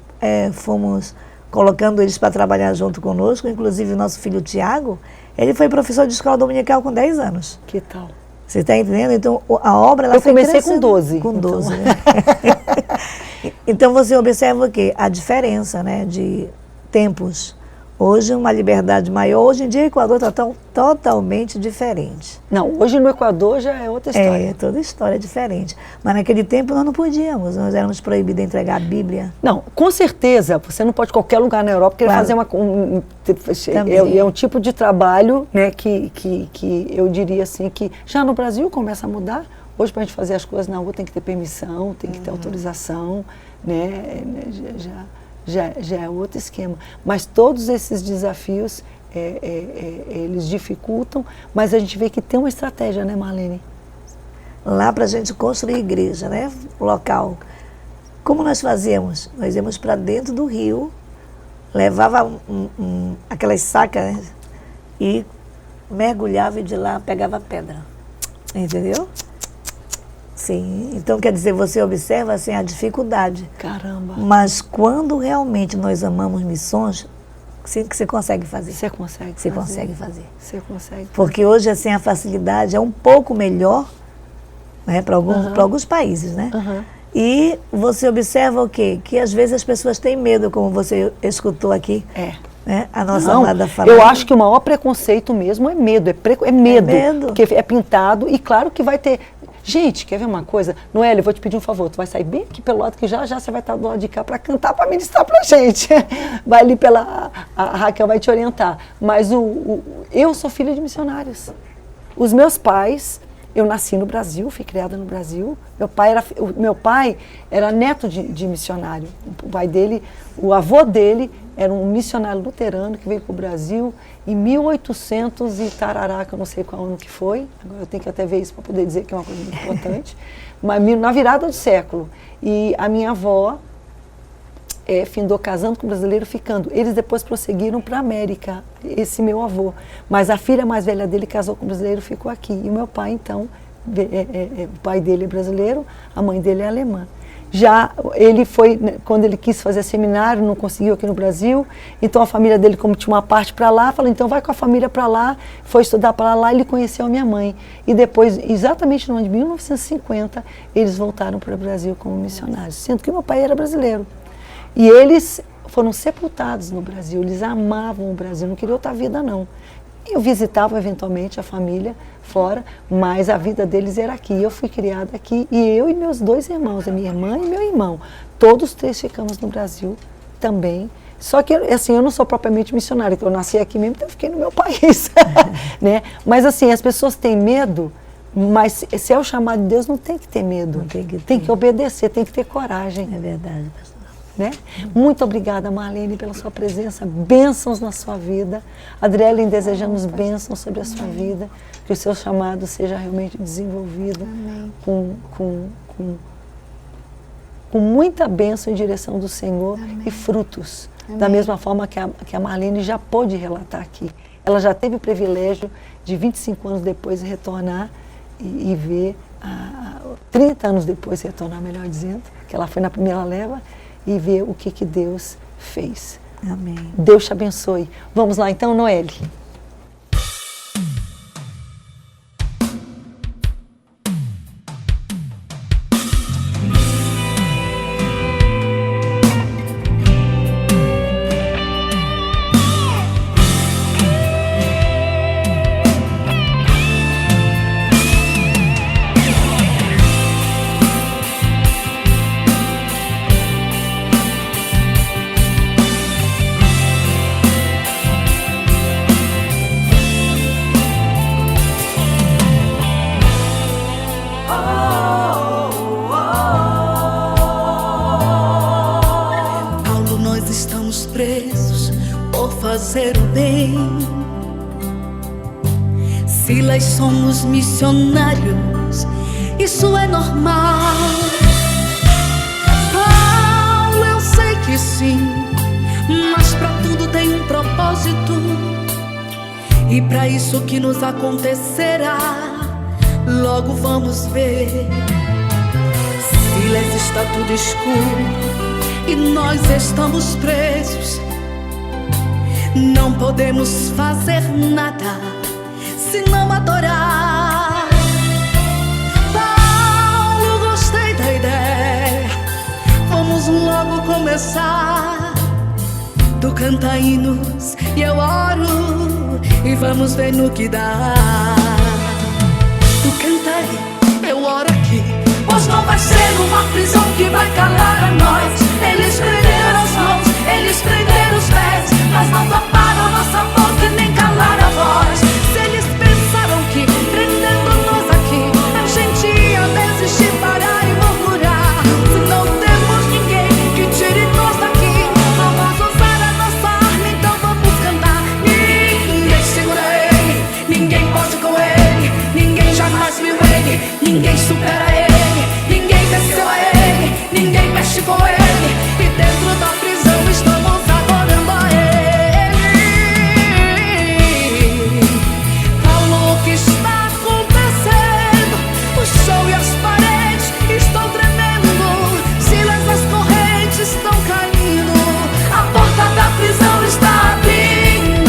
C: fomos colocando eles para trabalhar junto conosco. Inclusive, o nosso filho Tiago, ele foi professor de escola dominical com 10 anos.
A: Que tal?
C: Você está entendendo? Então, a obra, ela
A: Eu
C: foi
A: comecei
C: crescendo.
A: com 12.
C: Com
A: então.
C: 12, né? Então, você observa o quê? A diferença, né, de tempos. Hoje, uma liberdade maior. Hoje em dia, o Equador está totalmente diferente.
A: Não, hoje no Equador já é outra história.
C: Toda história é diferente. Mas naquele tempo nós não podíamos, nós éramos proibidos de entregar a Bíblia.
A: Não, com certeza, você não pode em qualquer lugar na Europa querer fazer é um tipo de trabalho, né, que eu diria assim, que já no Brasil começa a mudar. Hoje, para a gente fazer as coisas na rua, tem que ter permissão, tem que ter autorização, né, já é outro esquema. Mas todos esses desafios, eles dificultam, mas a gente vê que tem uma estratégia, né, Marlene?
C: Lá para a gente construir igreja, né, local. Como nós fazíamos? Nós íamos para dentro do rio, levava aquelas sacas, né, e mergulhava e de lá pegava pedra. Entendeu? Sim, então quer dizer, você observa assim, a dificuldade.
A: Caramba.
C: Mas quando realmente nós amamos missões, sim, que você consegue fazer.
A: Você consegue
C: Você
A: fazer.
C: consegue fazer.
A: Você consegue.
C: Porque hoje assim a facilidade é um pouco melhor, né, para alguns países, né? E você observa o quê? Que às vezes as pessoas têm medo, como você escutou aqui. Né? A nossa amada falando.
A: Eu acho que o maior preconceito mesmo é medo. É medo. Porque é pintado e claro que vai ter. Gente, quer ver uma coisa? Noelle, eu vou te pedir um favor, tu vai sair bem aqui pelo lado que já você vai estar do lado de cá para cantar, para ministrar pra gente. Vai ali a Raquel vai te orientar. Mas eu sou filha de missionários. Os meus pais, eu nasci no Brasil, fui criada no Brasil. Meu pai era neto de missionário. O pai dele, o avô dele era um missionário luterano que veio para o Brasil em 1800 e tarará, que eu não sei qual ano que foi. Agora eu tenho que até ver isso para poder dizer que é uma coisa muito importante. Mas na virada do século. E a minha avó findou casando com um brasileiro, ficando. Eles depois prosseguiram para a América, esse meu avô. Mas a filha mais velha dele casou com um brasileiro, ficou aqui. E o meu pai, então, o pai dele é brasileiro, a mãe dele é alemã. Já ele foi, quando ele quis fazer seminário, não conseguiu aqui no Brasil, então a família dele, como tinha uma parte para lá, falou, então vai com a família para lá, foi estudar para lá, ele conheceu a minha mãe. E depois, exatamente no ano de 1950, eles voltaram para o Brasil como missionários, sendo que meu pai era brasileiro. E eles foram sepultados no Brasil, eles amavam o Brasil, não queriam outra vida não. Eu visitava eventualmente a família fora, mas a vida deles era aqui. Eu fui criada aqui e eu e meus 2 irmãos, a minha irmã e meu irmão, todos 3 ficamos no Brasil também. Só que assim, eu não sou propriamente missionária, que eu nasci aqui mesmo, então eu fiquei no meu país. Né? Mas assim, as pessoas têm medo, mas se é o chamado de Deus, não tem que ter medo. Tem que obedecer, tem que ter coragem.
C: É verdade, pastor.
A: Né? Muito obrigada, Marlene, pela sua presença, bênçãos na sua vida. Adriele, desejamos bênçãos sobre a sua vida, que o seu chamado seja realmente desenvolvido com muita bênção em direção do Senhor. Amém. E frutos. Amém. Da mesma forma que a Marlene já pôde relatar aqui. Ela já teve o privilégio de 25 anos depois retornar e ver, 30 anos depois retornar, melhor dizendo, que ela foi na primeira leva, e ver o que Deus fez.
C: Amém.
A: Deus te abençoe. Vamos lá então, Noelle.
I: Fazer o bem. Silas, somos missionários, isso é normal. Paulo, eu sei que sim, mas pra tudo tem um propósito. E pra isso que nos acontecerá, logo vamos ver. Silas está tudo escuro e nós estamos presos. Não podemos fazer nada se não adorar. Paulo, gostei da ideia. Vamos logo começar. Tu canta hinos e eu oro, e vamos ver no que dá. Tu canta aí, eu oro aqui, pois não vai ser uma prisão que vai calar a nós. Eles prenderam as mãos, eles prenderam os pés, mas não taparam nossa boca nem calar a voz. Se eles pensaram que prendendo nós aqui a gente ia desistir, parar e murmurar, se não temos ninguém que tire nós daqui, vamos usar a nossa arma, então vamos cantar. Ninguém segura ele, ninguém pode com ele, ninguém jamais viu ele, ninguém supera ele, ninguém venceu a ele, ninguém mexe com ele, e dentro da prisão estamos adorando a ele. Falou o que está acontecendo, o chão e as paredes estão tremendo, Silas, as correntes estão caindo, a porta da prisão está abrindo.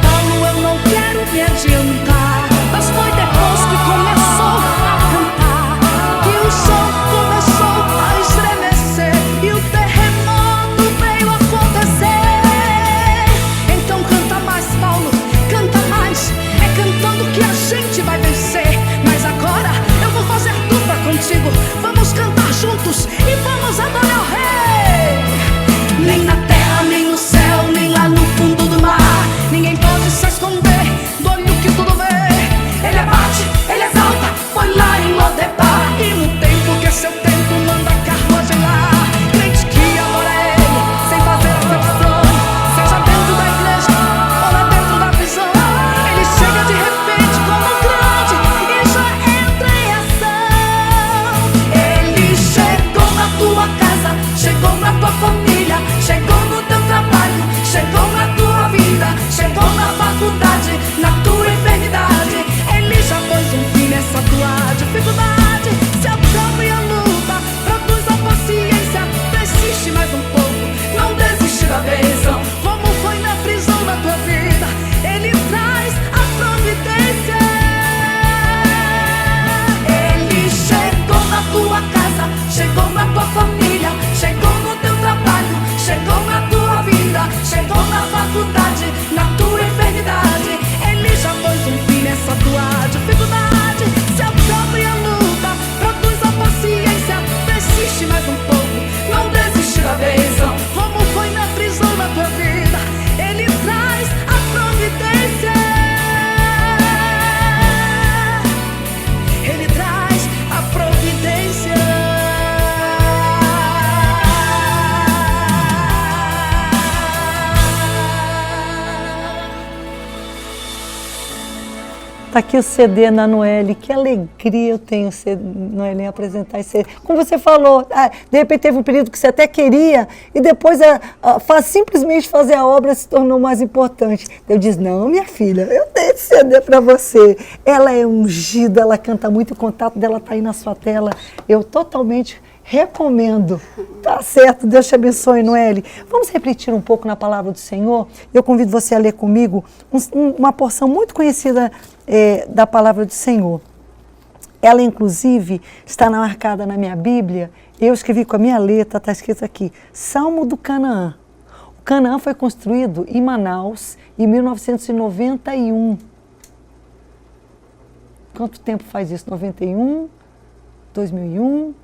I: Paulo, eu não quero me adiantar, mas foi depois que começou a cantar que o chão começou a estremecer e o terremoto veio acontecer. Então canta mais, Paulo, canta mais, é cantando que a gente vai vencer. Mas agora eu vou fazer dupla contigo, vamos cantar juntos e vamos adorar o Rei. Nem na terra, nem no céu, nem lá no fundo do mar, ninguém pode se esconder do olho que tudo vê. Ele abate, ele exalta, foi lá em Lodebar, e no tempo que é seu tempo manda a carruagem lá. Crente que adora ele, sem fazer acepção, seja dentro da igreja ou lá dentro da prisão, ele chega de repente como um grande e já entra em ação. Ele chegou na tua casa, chegou na tua família, chegou no teu trabalho, chegou na tua vida, chegou na faculdade, na tua enfermidade. Ele já pôs um fim nessa tua dificuldade. Se acalma e a luta, produz a paciência, persiste mais um pouco, não desiste da bênção. Como foi na prisão da tua vida, ele traz a providência. Ele chegou na tua casa, chegou na tua família, chegou no teu trabalho, chegou na tua vida, chegou na faculdade, na tua enfermidade. Ele já pôs um fim nessa tua dificuldade. Se acalma e a luta, produz a paciência, persiste mais um pouco, não desiste da bênção. Como foi na prisão da tua vida, ele traz a providência. Ele traz a providência.
A: Tá aqui o CD na Noelle, que alegria eu tenho, Noelle, em apresentar esse CD. Como você falou, de repente teve um período que você até queria e depois simplesmente fazer a obra se tornou mais importante. Eu disse, não, minha filha, eu tenho esse CD para você. Ela é ungida, ela canta muito, o contato dela tá aí na sua tela. Eu totalmente recomendo. Tá certo, Deus te abençoe, Noelle. Vamos refletir um pouco na palavra do Senhor? Eu convido você a ler comigo uma porção muito conhecida da palavra do Senhor. Ela, inclusive, está marcada na minha Bíblia. Eu escrevi com a minha letra, está escrito aqui, Salmo do Canaã. O Canaã foi construído em Manaus em 1991. Quanto tempo faz isso? 91, 2001,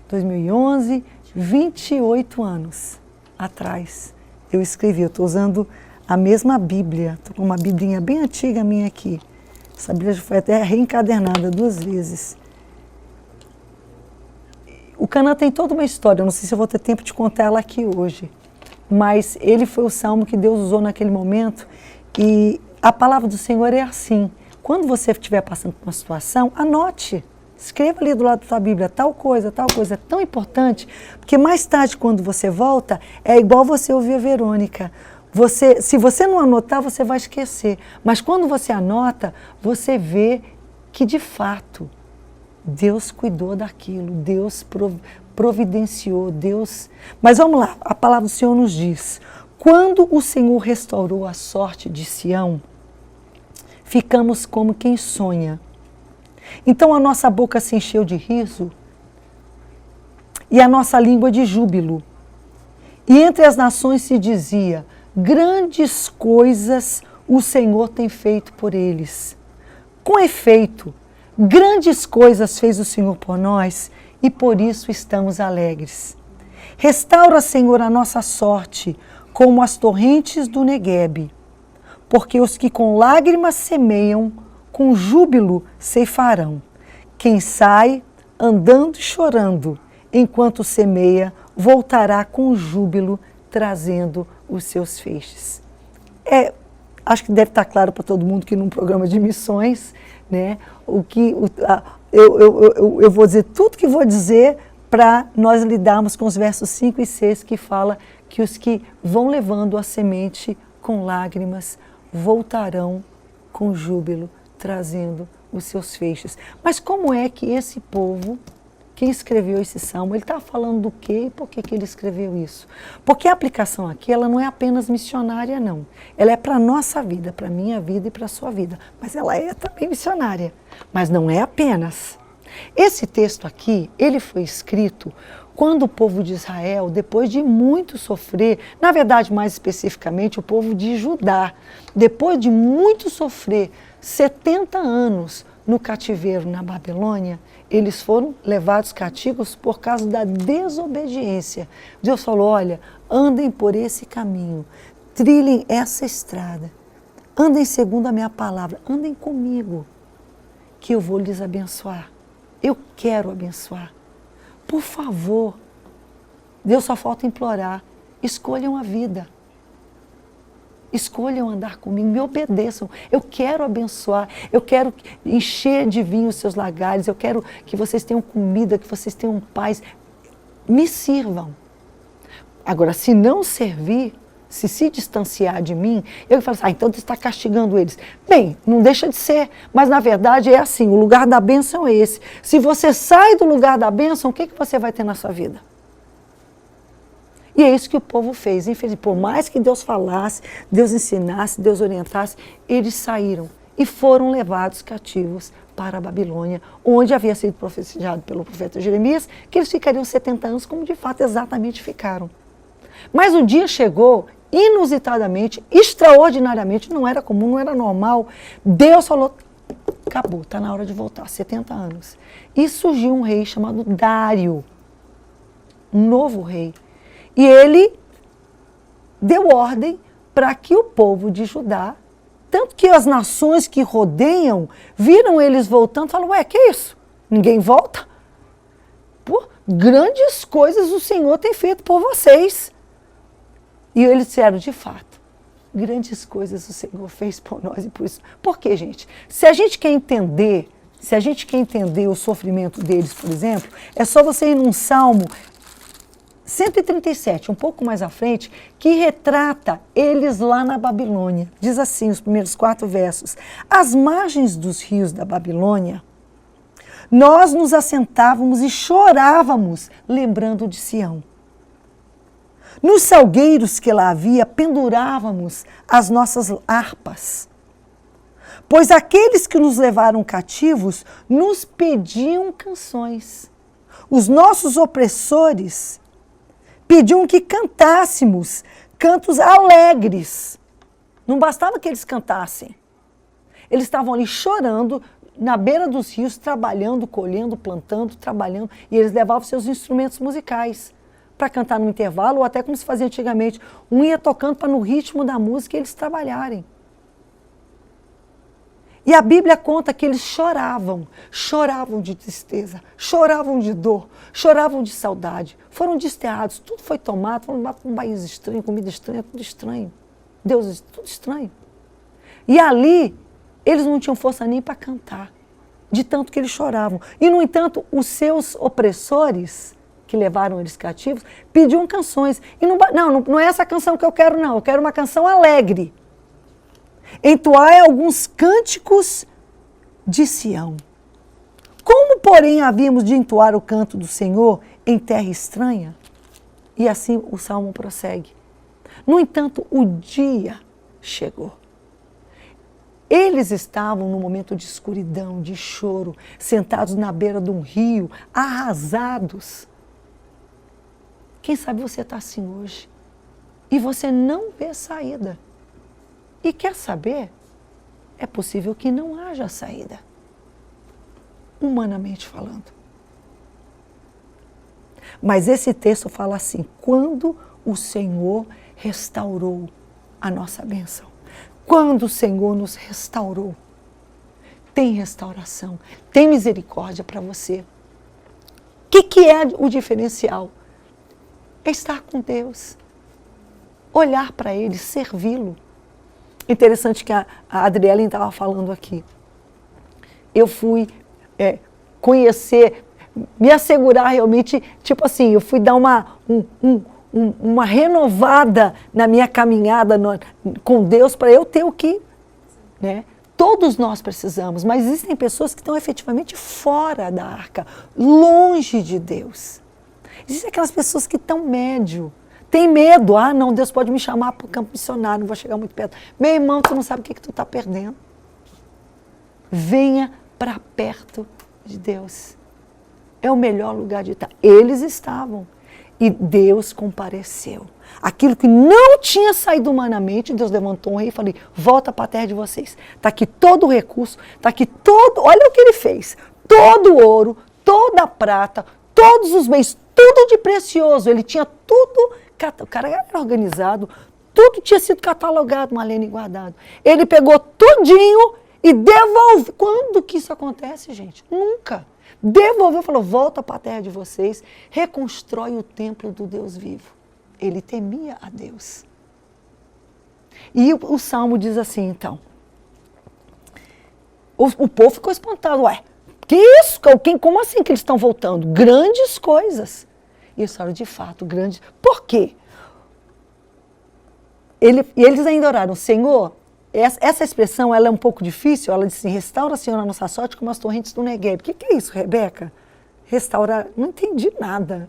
A: 2011, 28 anos atrás. Eu escrevi, eu estou usando a mesma Bíblia, estou com uma biblinha bem antiga minha aqui. Essa Bíblia já foi até reencadernada 2 vezes. O Canaã tem toda uma história, eu não sei se eu vou ter tempo de contar ela aqui hoje, mas ele foi o salmo que Deus usou naquele momento e a palavra do Senhor é assim, quando você estiver passando por uma situação, anote, escreva ali do lado da sua Bíblia, tal coisa, é tão importante, porque mais tarde quando você volta, é igual você ouvir a Verônica. Se você não anotar, você vai esquecer. Mas quando você anota, você vê que, de fato, Deus cuidou daquilo, Deus providenciou, Deus. Mas vamos lá, a palavra do Senhor nos diz: quando o Senhor restaurou a sorte de Sião, ficamos como quem sonha. Então a nossa boca se encheu de riso e a nossa língua de júbilo. E entre as nações se dizia: grandes coisas o Senhor tem feito por eles. Com efeito, grandes coisas fez o Senhor por nós e por isso estamos alegres. Restaura, Senhor, a nossa sorte como as torrentes do Neguebe, porque os que com lágrimas semeiam, com júbilo ceifarão. Quem sai andando e chorando, enquanto semeia, voltará com júbilo, trazendo os seus feixes. Acho que deve estar claro para todo mundo que num programa de missões, né, eu vou dizer tudo que vou dizer para nós lidarmos com os versos 5 e 6, que fala que os que vão levando a semente com lágrimas voltarão com júbilo, trazendo os seus feixes. Mas como é que esse povo, quem escreveu esse salmo, ele está falando do quê e por que ele escreveu isso? Porque a aplicação aqui, ela não é apenas missionária, não. Ela é para a nossa vida, para a minha vida e para a sua vida. Mas ela é também missionária, mas não é apenas. Esse texto aqui, ele foi escrito quando o povo de Israel, depois de muito sofrer, na verdade, mais especificamente, o povo de Judá, depois de muito sofrer 70 anos no cativeiro na Babilônia, eles foram levados cativos por causa da desobediência. Deus falou: olha, andem por esse caminho, trilhem essa estrada, andem segundo a minha palavra, andem comigo, que eu vou lhes abençoar. Eu quero abençoar. Por favor, Deus só falta implorar, escolham a vida. Escolham andar comigo, me obedeçam. Eu quero abençoar, eu quero encher de vinho os seus lagares, eu quero que vocês tenham comida, que vocês tenham paz. Me sirvam. Agora, se não servir, se distanciar de mim, eu falo assim: então Deus está castigando eles. Bem, não deixa de ser, mas na verdade é assim, o lugar da bênção é esse. Se você sai do lugar da bênção, o que você vai ter na sua vida? E é isso que o povo fez. Infelizmente, por mais que Deus falasse, Deus ensinasse, Deus orientasse, eles saíram e foram levados cativos para a Babilônia, onde havia sido profetizado pelo profeta Jeremias, que eles ficariam 70 anos, como de fato exatamente ficaram. Mas o dia chegou, inusitadamente, extraordinariamente, não era comum, não era normal. Deus falou: acabou, está na hora de voltar, 70 anos. E surgiu um rei chamado Dário, um novo rei. E ele deu ordem para que o povo de Judá, tanto que as nações que rodeiam, viram eles voltando e falaram: ué, que isso? Ninguém volta? Pô, grandes coisas o Senhor tem feito por vocês. E eles disseram: de fato, grandes coisas o Senhor fez por nós e por isso. Por quê, gente? Se a gente quer entender o sofrimento deles, por exemplo, é só você ir num Salmo 137, um pouco mais à frente, que retrata eles lá na Babilônia. Diz assim, os primeiros 4 versos: às margens dos rios da Babilônia, nós nos assentávamos e chorávamos, lembrando de Sião. Nos salgueiros que lá havia, pendurávamos as nossas harpas, pois aqueles que nos levaram cativos nos pediam canções. Os nossos opressores pediam que cantássemos cantos alegres. Não bastava que eles cantassem. Eles estavam ali chorando, na beira dos rios, trabalhando, colhendo, plantando, trabalhando, e eles levavam seus instrumentos musicais para cantar no intervalo, ou até como se fazia antigamente. Um ia tocando para no ritmo da música eles trabalharem. E a Bíblia conta que eles choravam de tristeza, choravam de dor, choravam de saudade. Foram desterrados, tudo foi tomado, foram para um país estranho, comida estranha, tudo estranho. Deus, tudo estranho. E ali, eles não tinham força nem para cantar, de tanto que eles choravam. E, no entanto, os seus opressores, que levaram eles cativos, pediam canções. E não é essa canção que eu quero, não. Eu quero uma canção alegre. Entoai alguns cânticos de Sião. Como, porém, havíamos de entoar o canto do Senhor em terra estranha? E assim o salmo prossegue. No entanto, o dia chegou. Eles estavam num momento de escuridão, de choro, sentados na beira de um rio, arrasados. Quem sabe você está assim hoje e você não vê saída. E quer saber? É possível que não haja saída, humanamente falando. Mas esse texto fala assim, quando o Senhor restaurou a nossa bênção. Quando o Senhor nos restaurou, tem restauração, tem misericórdia para você. O que é o diferencial? É estar com Deus, olhar para Ele, servi-lo. Interessante que a Adriele estava falando aqui. Eu fui conhecer, me assegurar realmente, tipo assim, eu fui dar uma renovada na minha caminhada com Deus para eu ter o que, né? Todos nós precisamos, mas existem pessoas que estão efetivamente fora da arca, longe de Deus. Existem aquelas pessoas que estão médio, tem medo, não, Deus pode me chamar para o campo missionário, não vou chegar muito perto. Meu irmão, tu não sabe o que tu está perdendo. Venha para perto de Deus. É o melhor lugar de estar. Eles estavam. E Deus compareceu. Aquilo que não tinha saído humanamente, Deus levantou um rei e falou, volta para a terra de vocês. Está aqui todo o recurso, está aqui todo, olha o que ele fez. Todo o ouro, toda a prata, todos os bens, tudo de precioso. Ele tinha tudo, o cara era organizado, tudo tinha sido catalogado, Marlene, e guardado. Ele pegou tudinho e devolveu. Quando que isso acontece, gente? Nunca. Devolveu, falou, volta para a terra de vocês, reconstrói o templo do Deus vivo. Ele temia a Deus. E o Salmo diz assim, então, o povo ficou espantado, que isso? Como assim que eles estão voltando? Grandes coisas. E eles falaram, de fato, grandes. Por quê? E eles ainda oraram, Senhor, essa expressão ela é um pouco difícil, ela diz assim, restaura, Senhor, a nossa sorte como as torrentes do Negueb. O que é isso, Rebeca? Restaurar? Não entendi nada.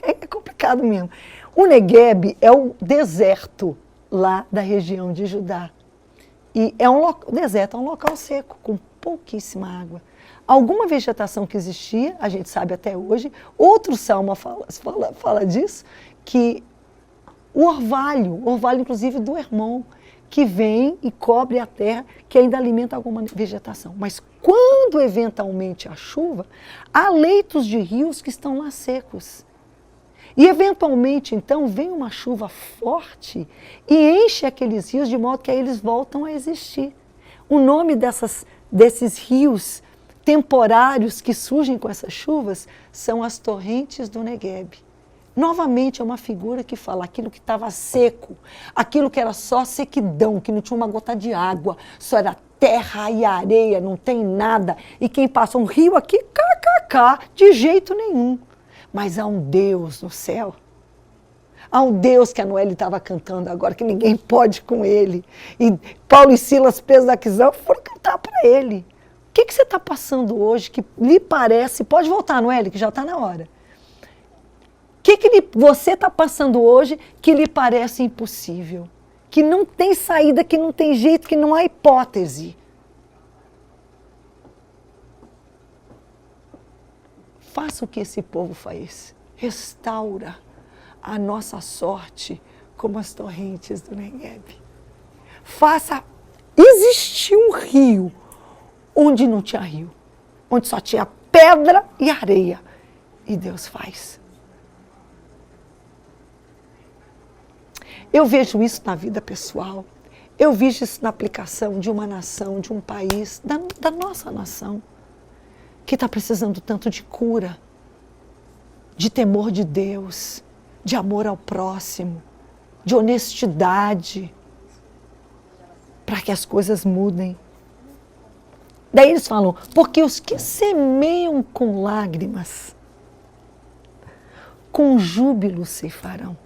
A: É complicado mesmo. O Negueb é o deserto lá da região de Judá. E o deserto é um local seco, com pouquíssima água. Alguma vegetação que existia, a gente sabe até hoje, outro salmo fala disso, que o orvalho inclusive do Hermon, que vem e cobre a terra, que ainda alimenta alguma vegetação. Mas quando eventualmente a chuva, há leitos de rios que estão lá secos. E eventualmente, então, vem uma chuva forte e enche aqueles rios de modo que aí eles voltam a existir. O nome desses rios temporários que surgem com essas chuvas são as torrentes do Negueb. Novamente é uma figura que fala aquilo que estava seco, aquilo que era só sequidão, que não tinha uma gota de água, só era terra e areia, não tem nada. E quem passa um rio aqui, de jeito nenhum. Mas há um Deus no céu. Há um Deus que a Noelle estava cantando agora, que ninguém pode com ele. E Paulo e Silas, presos da prisão, foram cantar para ele. O que você está passando hoje que lhe parece... Pode voltar, Noelle, que já está na hora. O que você está passando hoje que lhe parece impossível? Que não tem saída, que não tem jeito, que não há hipótese. Faça o que esse povo faz. Restaura a nossa sorte como as torrentes do Negueb. Faça existir um rio onde não tinha rio, onde só tinha pedra e areia. E Deus faz. Eu vejo isso na vida pessoal, eu vejo isso na aplicação de uma nação, de um país, da nossa nação, que está precisando tanto de cura, de temor de Deus, de amor ao próximo, de honestidade, para que as coisas mudem. Daí eles falam, porque os que semeiam com lágrimas, com júbilo ceifarão.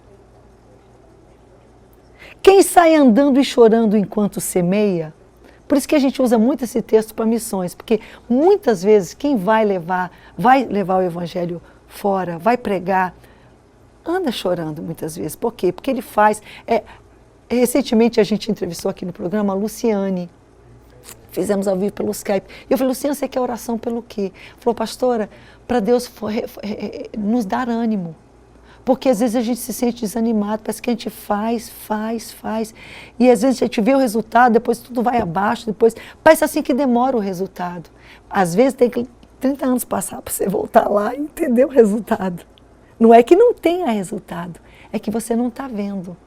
A: Quem sai andando e chorando enquanto semeia, Por isso que a gente usa muito esse texto para missões, porque muitas vezes quem vai levar o evangelho fora, vai pregar, anda chorando muitas vezes. Por quê? Porque ele faz... recentemente a gente entrevistou aqui no programa a Luciane. Fizemos ao vivo pelo Skype. E eu falei, Luciane, você quer oração pelo quê? Falou, pastora, para Deus nos dar ânimo. Porque às vezes a gente se sente desanimado, parece que a gente faz. E às vezes a gente vê o resultado, depois tudo vai abaixo, depois parece assim que demora o resultado. Às vezes tem que 30 anos passar para você voltar lá e entender o resultado. Não é que não tenha resultado, é que você não está vendo.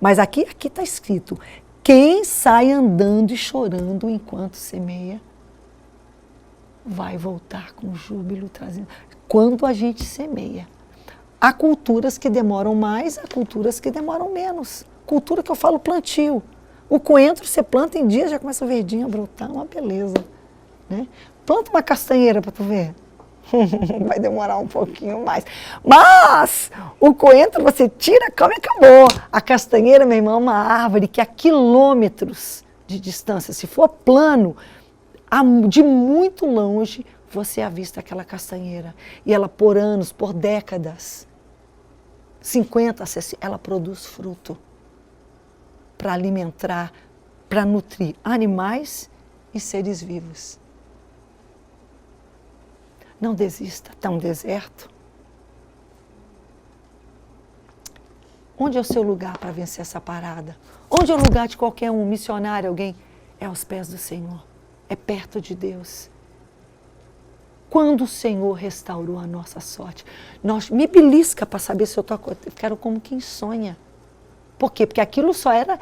A: Mas aqui está escrito, quem sai andando e chorando enquanto semeia, vai voltar com júbilo trazendo. Quando a gente semeia. Há culturas que demoram mais, há culturas que demoram menos. Cultura que eu falo plantio. O coentro você planta em dias, já começa o verdinho a brotar, uma beleza. Né? Planta uma castanheira para tu ver. Vai demorar um pouquinho mais. Mas o coentro você tira, come e acabou. A castanheira, meu irmão, é uma árvore que a quilômetros de distância, se for plano, de muito longe, você avista aquela castanheira. E ela por anos, por décadas, 50, 60, ela produz fruto para alimentar, para nutrir animais e seres vivos. Não desista, está um deserto. Onde é o seu lugar para vencer essa parada? Onde é o lugar de qualquer um, missionário, alguém? É aos pés do Senhor, é perto de Deus. Quando o Senhor restaurou a nossa sorte, me belisca para saber se eu quero como quem sonha. Por quê? Porque aquilo só era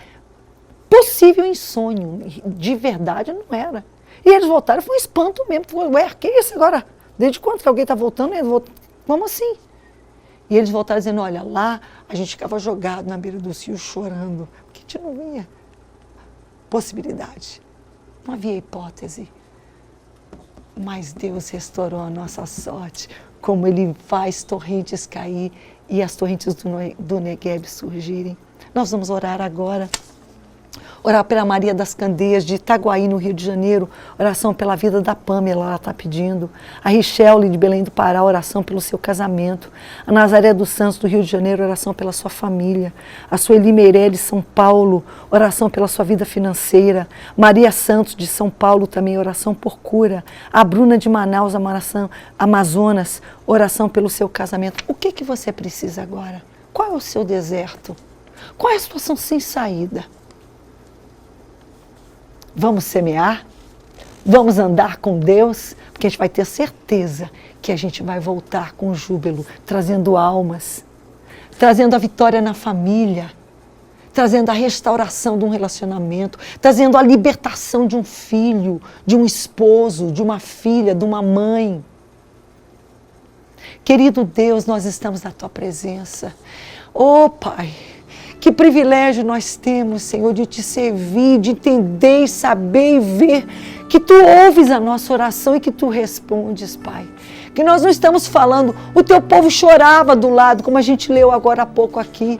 A: possível em sonho, de verdade não era. E eles voltaram, foi um espanto mesmo. Ué, que é isso agora? Desde quando que alguém está voltando? Vamos assim. E eles voltaram dizendo, olha, lá a gente ficava jogado na beira do rio chorando, porque a gente não via possibilidade, não havia hipótese. Mas Deus restaurou a nossa sorte, como Ele faz torrentes cair e as torrentes do Negueb surgirem. Nós vamos orar agora. Orar pela Maria das Candeias, de Itaguaí, no Rio de Janeiro. Oração pela vida da Pamela, ela está pedindo. A Richelle, de Belém do Pará, oração pelo seu casamento. A Nazaré dos Santos, do Rio de Janeiro, oração pela sua família. A Sueli Meirelles, de São Paulo, oração pela sua vida financeira. Maria Santos, de São Paulo, também oração por cura. A Bruna, de Manaus, Amazonas, oração pelo seu casamento. O que você precisa agora? Qual é o seu deserto? Qual é a situação sem saída? Vamos semear, vamos andar com Deus, porque a gente vai ter certeza que a gente vai voltar com júbilo, trazendo almas, trazendo a vitória na família, trazendo a restauração de um relacionamento, trazendo a libertação de um filho, de um esposo, de uma filha, de uma mãe. Querido Deus, nós estamos na Tua presença. Oh, Pai, que privilégio nós temos, Senhor, de Te servir, de entender e saber e ver que Tu ouves a nossa oração e que Tu respondes, Pai. Que nós não estamos falando, o Teu povo chorava do lado, como a gente leu agora há pouco aqui.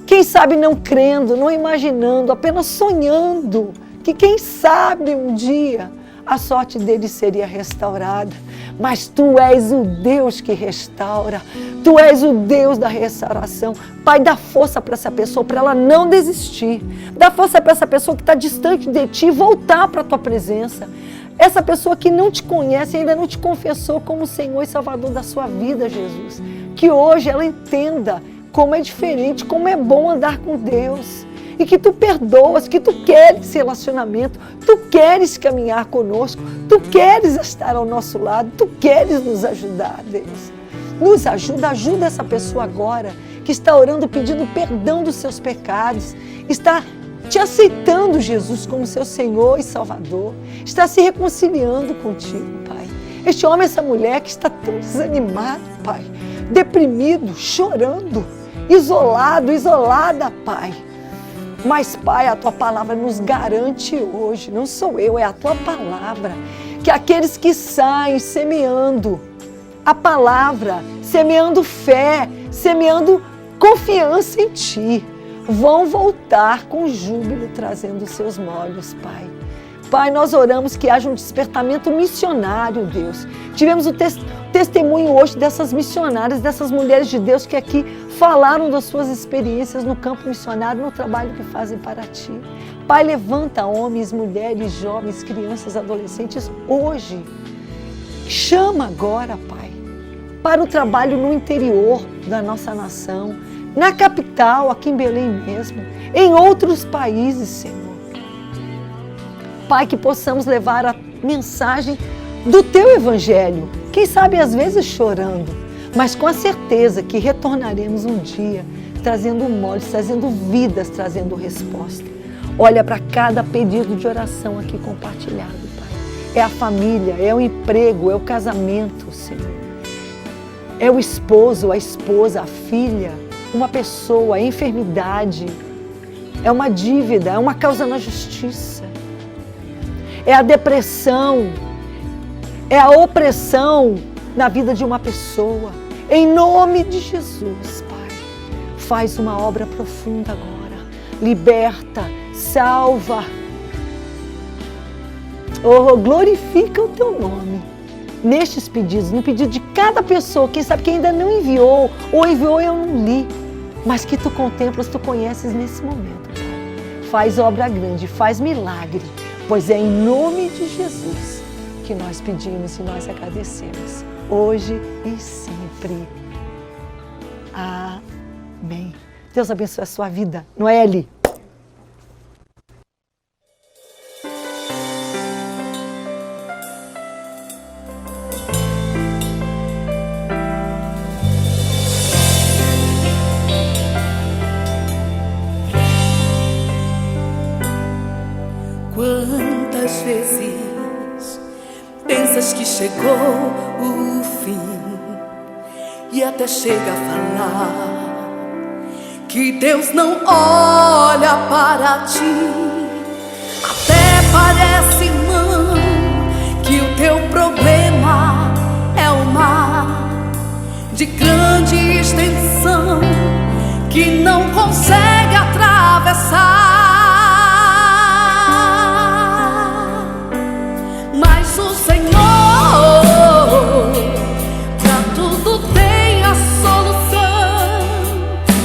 A: Quem sabe não crendo, não imaginando, apenas sonhando que quem sabe um dia a sorte deles seria restaurada. Mas Tu és o Deus que restaura, Tu és o Deus da restauração. Pai, dá força para essa pessoa, para ela não desistir. Dá força para essa pessoa que está distante de Ti voltar para a Tua presença. Essa pessoa que não Te conhece, ainda não Te confessou como Senhor e Salvador da sua vida, Jesus. Que hoje ela entenda como é diferente, como é bom andar com Deus. E que Tu perdoas, que Tu queres relacionamento, Tu queres caminhar conosco, Tu queres estar ao nosso lado, Tu queres nos ajudar, Deus. Nos ajuda, ajuda essa pessoa agora, que está orando pedindo perdão dos seus pecados, está Te aceitando, Jesus, como seu Senhor e Salvador, está se reconciliando contigo, Pai. Este homem, essa mulher que está tão desanimado, Pai, deprimido, chorando, isolado, isolada, Pai. Mas, Pai, a Tua palavra nos garante hoje, não sou eu, é a Tua palavra, que aqueles que saem semeando a palavra, semeando fé, semeando confiança em Ti, vão voltar com júbilo, trazendo os seus molhos, Pai. Pai, nós oramos que haja um despertamento missionário, Deus. Tivemos o testemunho hoje dessas missionárias, dessas mulheres de Deus que aqui falaram das suas experiências no campo missionário, no trabalho que fazem para Ti. Pai, levanta homens, mulheres, jovens, crianças, adolescentes hoje. Chama agora, Pai, para o trabalho no interior da nossa nação, na capital, aqui em Belém mesmo, em outros países, Senhor. Pai, que possamos levar a mensagem do Teu Evangelho, quem sabe às vezes chorando, mas com a certeza que retornaremos um dia, trazendo moldes, trazendo vidas, trazendo resposta. Olha para cada pedido de oração aqui compartilhado, Pai. É a família, é o emprego, é o casamento, Senhor. É o esposo, a esposa, a filha, uma pessoa, a enfermidade, é uma dívida, é uma causa na justiça. É a depressão, é a opressão na vida de uma pessoa. Em nome de Jesus, Pai, faz uma obra profunda agora. Liberta, salva. Oh, glorifica o Teu nome nestes pedidos, no pedido de cada pessoa, quem sabe que ainda não enviou, ou enviou e eu não li, mas que Tu contemplas, Tu conheces nesse momento, Pai. Faz obra grande, faz milagre. Pois é em nome de Jesus que nós pedimos e nós agradecemos, hoje e sempre. Amém. Deus abençoe a sua vida. Noeli.
I: Quantas vezes pensas que chegou o fim e até chega a falar que Deus não olha para ti? Até parece, irmão, que o teu problema é um mar de grande extensão que não consegue atravessar. Mas o Senhor, pra tudo tem a solução.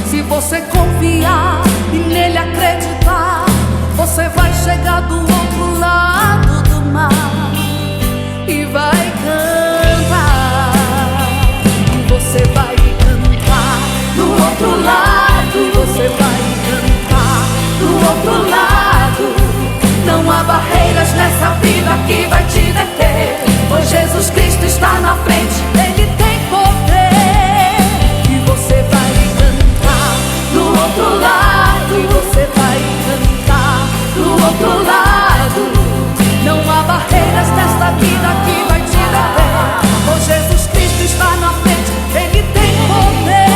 I: Se você confiar e nele acreditar, você vai chegar do outro lado do mar e vai cantar. E você vai cantar do outro lado. Você vai cantar do outro lado. Não há barreiras nessa vida que vai te deter, pois Jesus Cristo está na frente, Ele tem poder. E você vai cantar do outro lado. E você vai cantar do outro lado. Não há barreiras nesta vida que vai te deter, pois Jesus Cristo está na frente, Ele tem poder.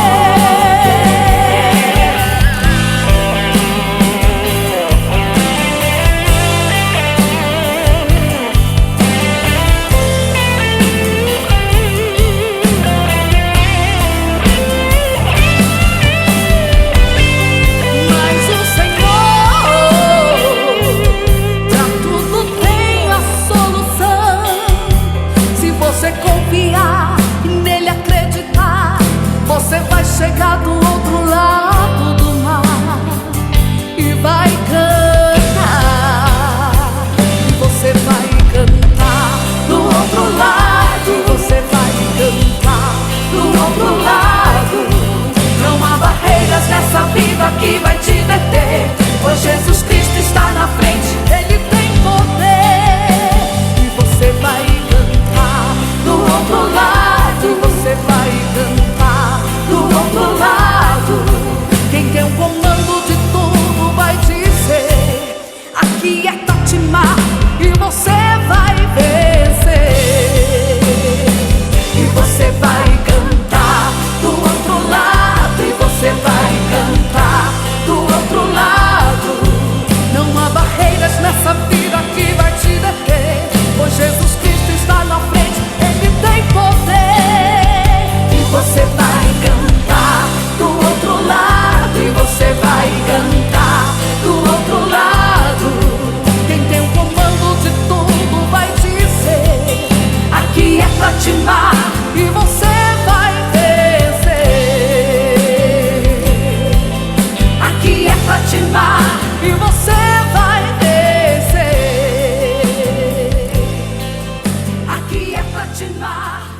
I: mar.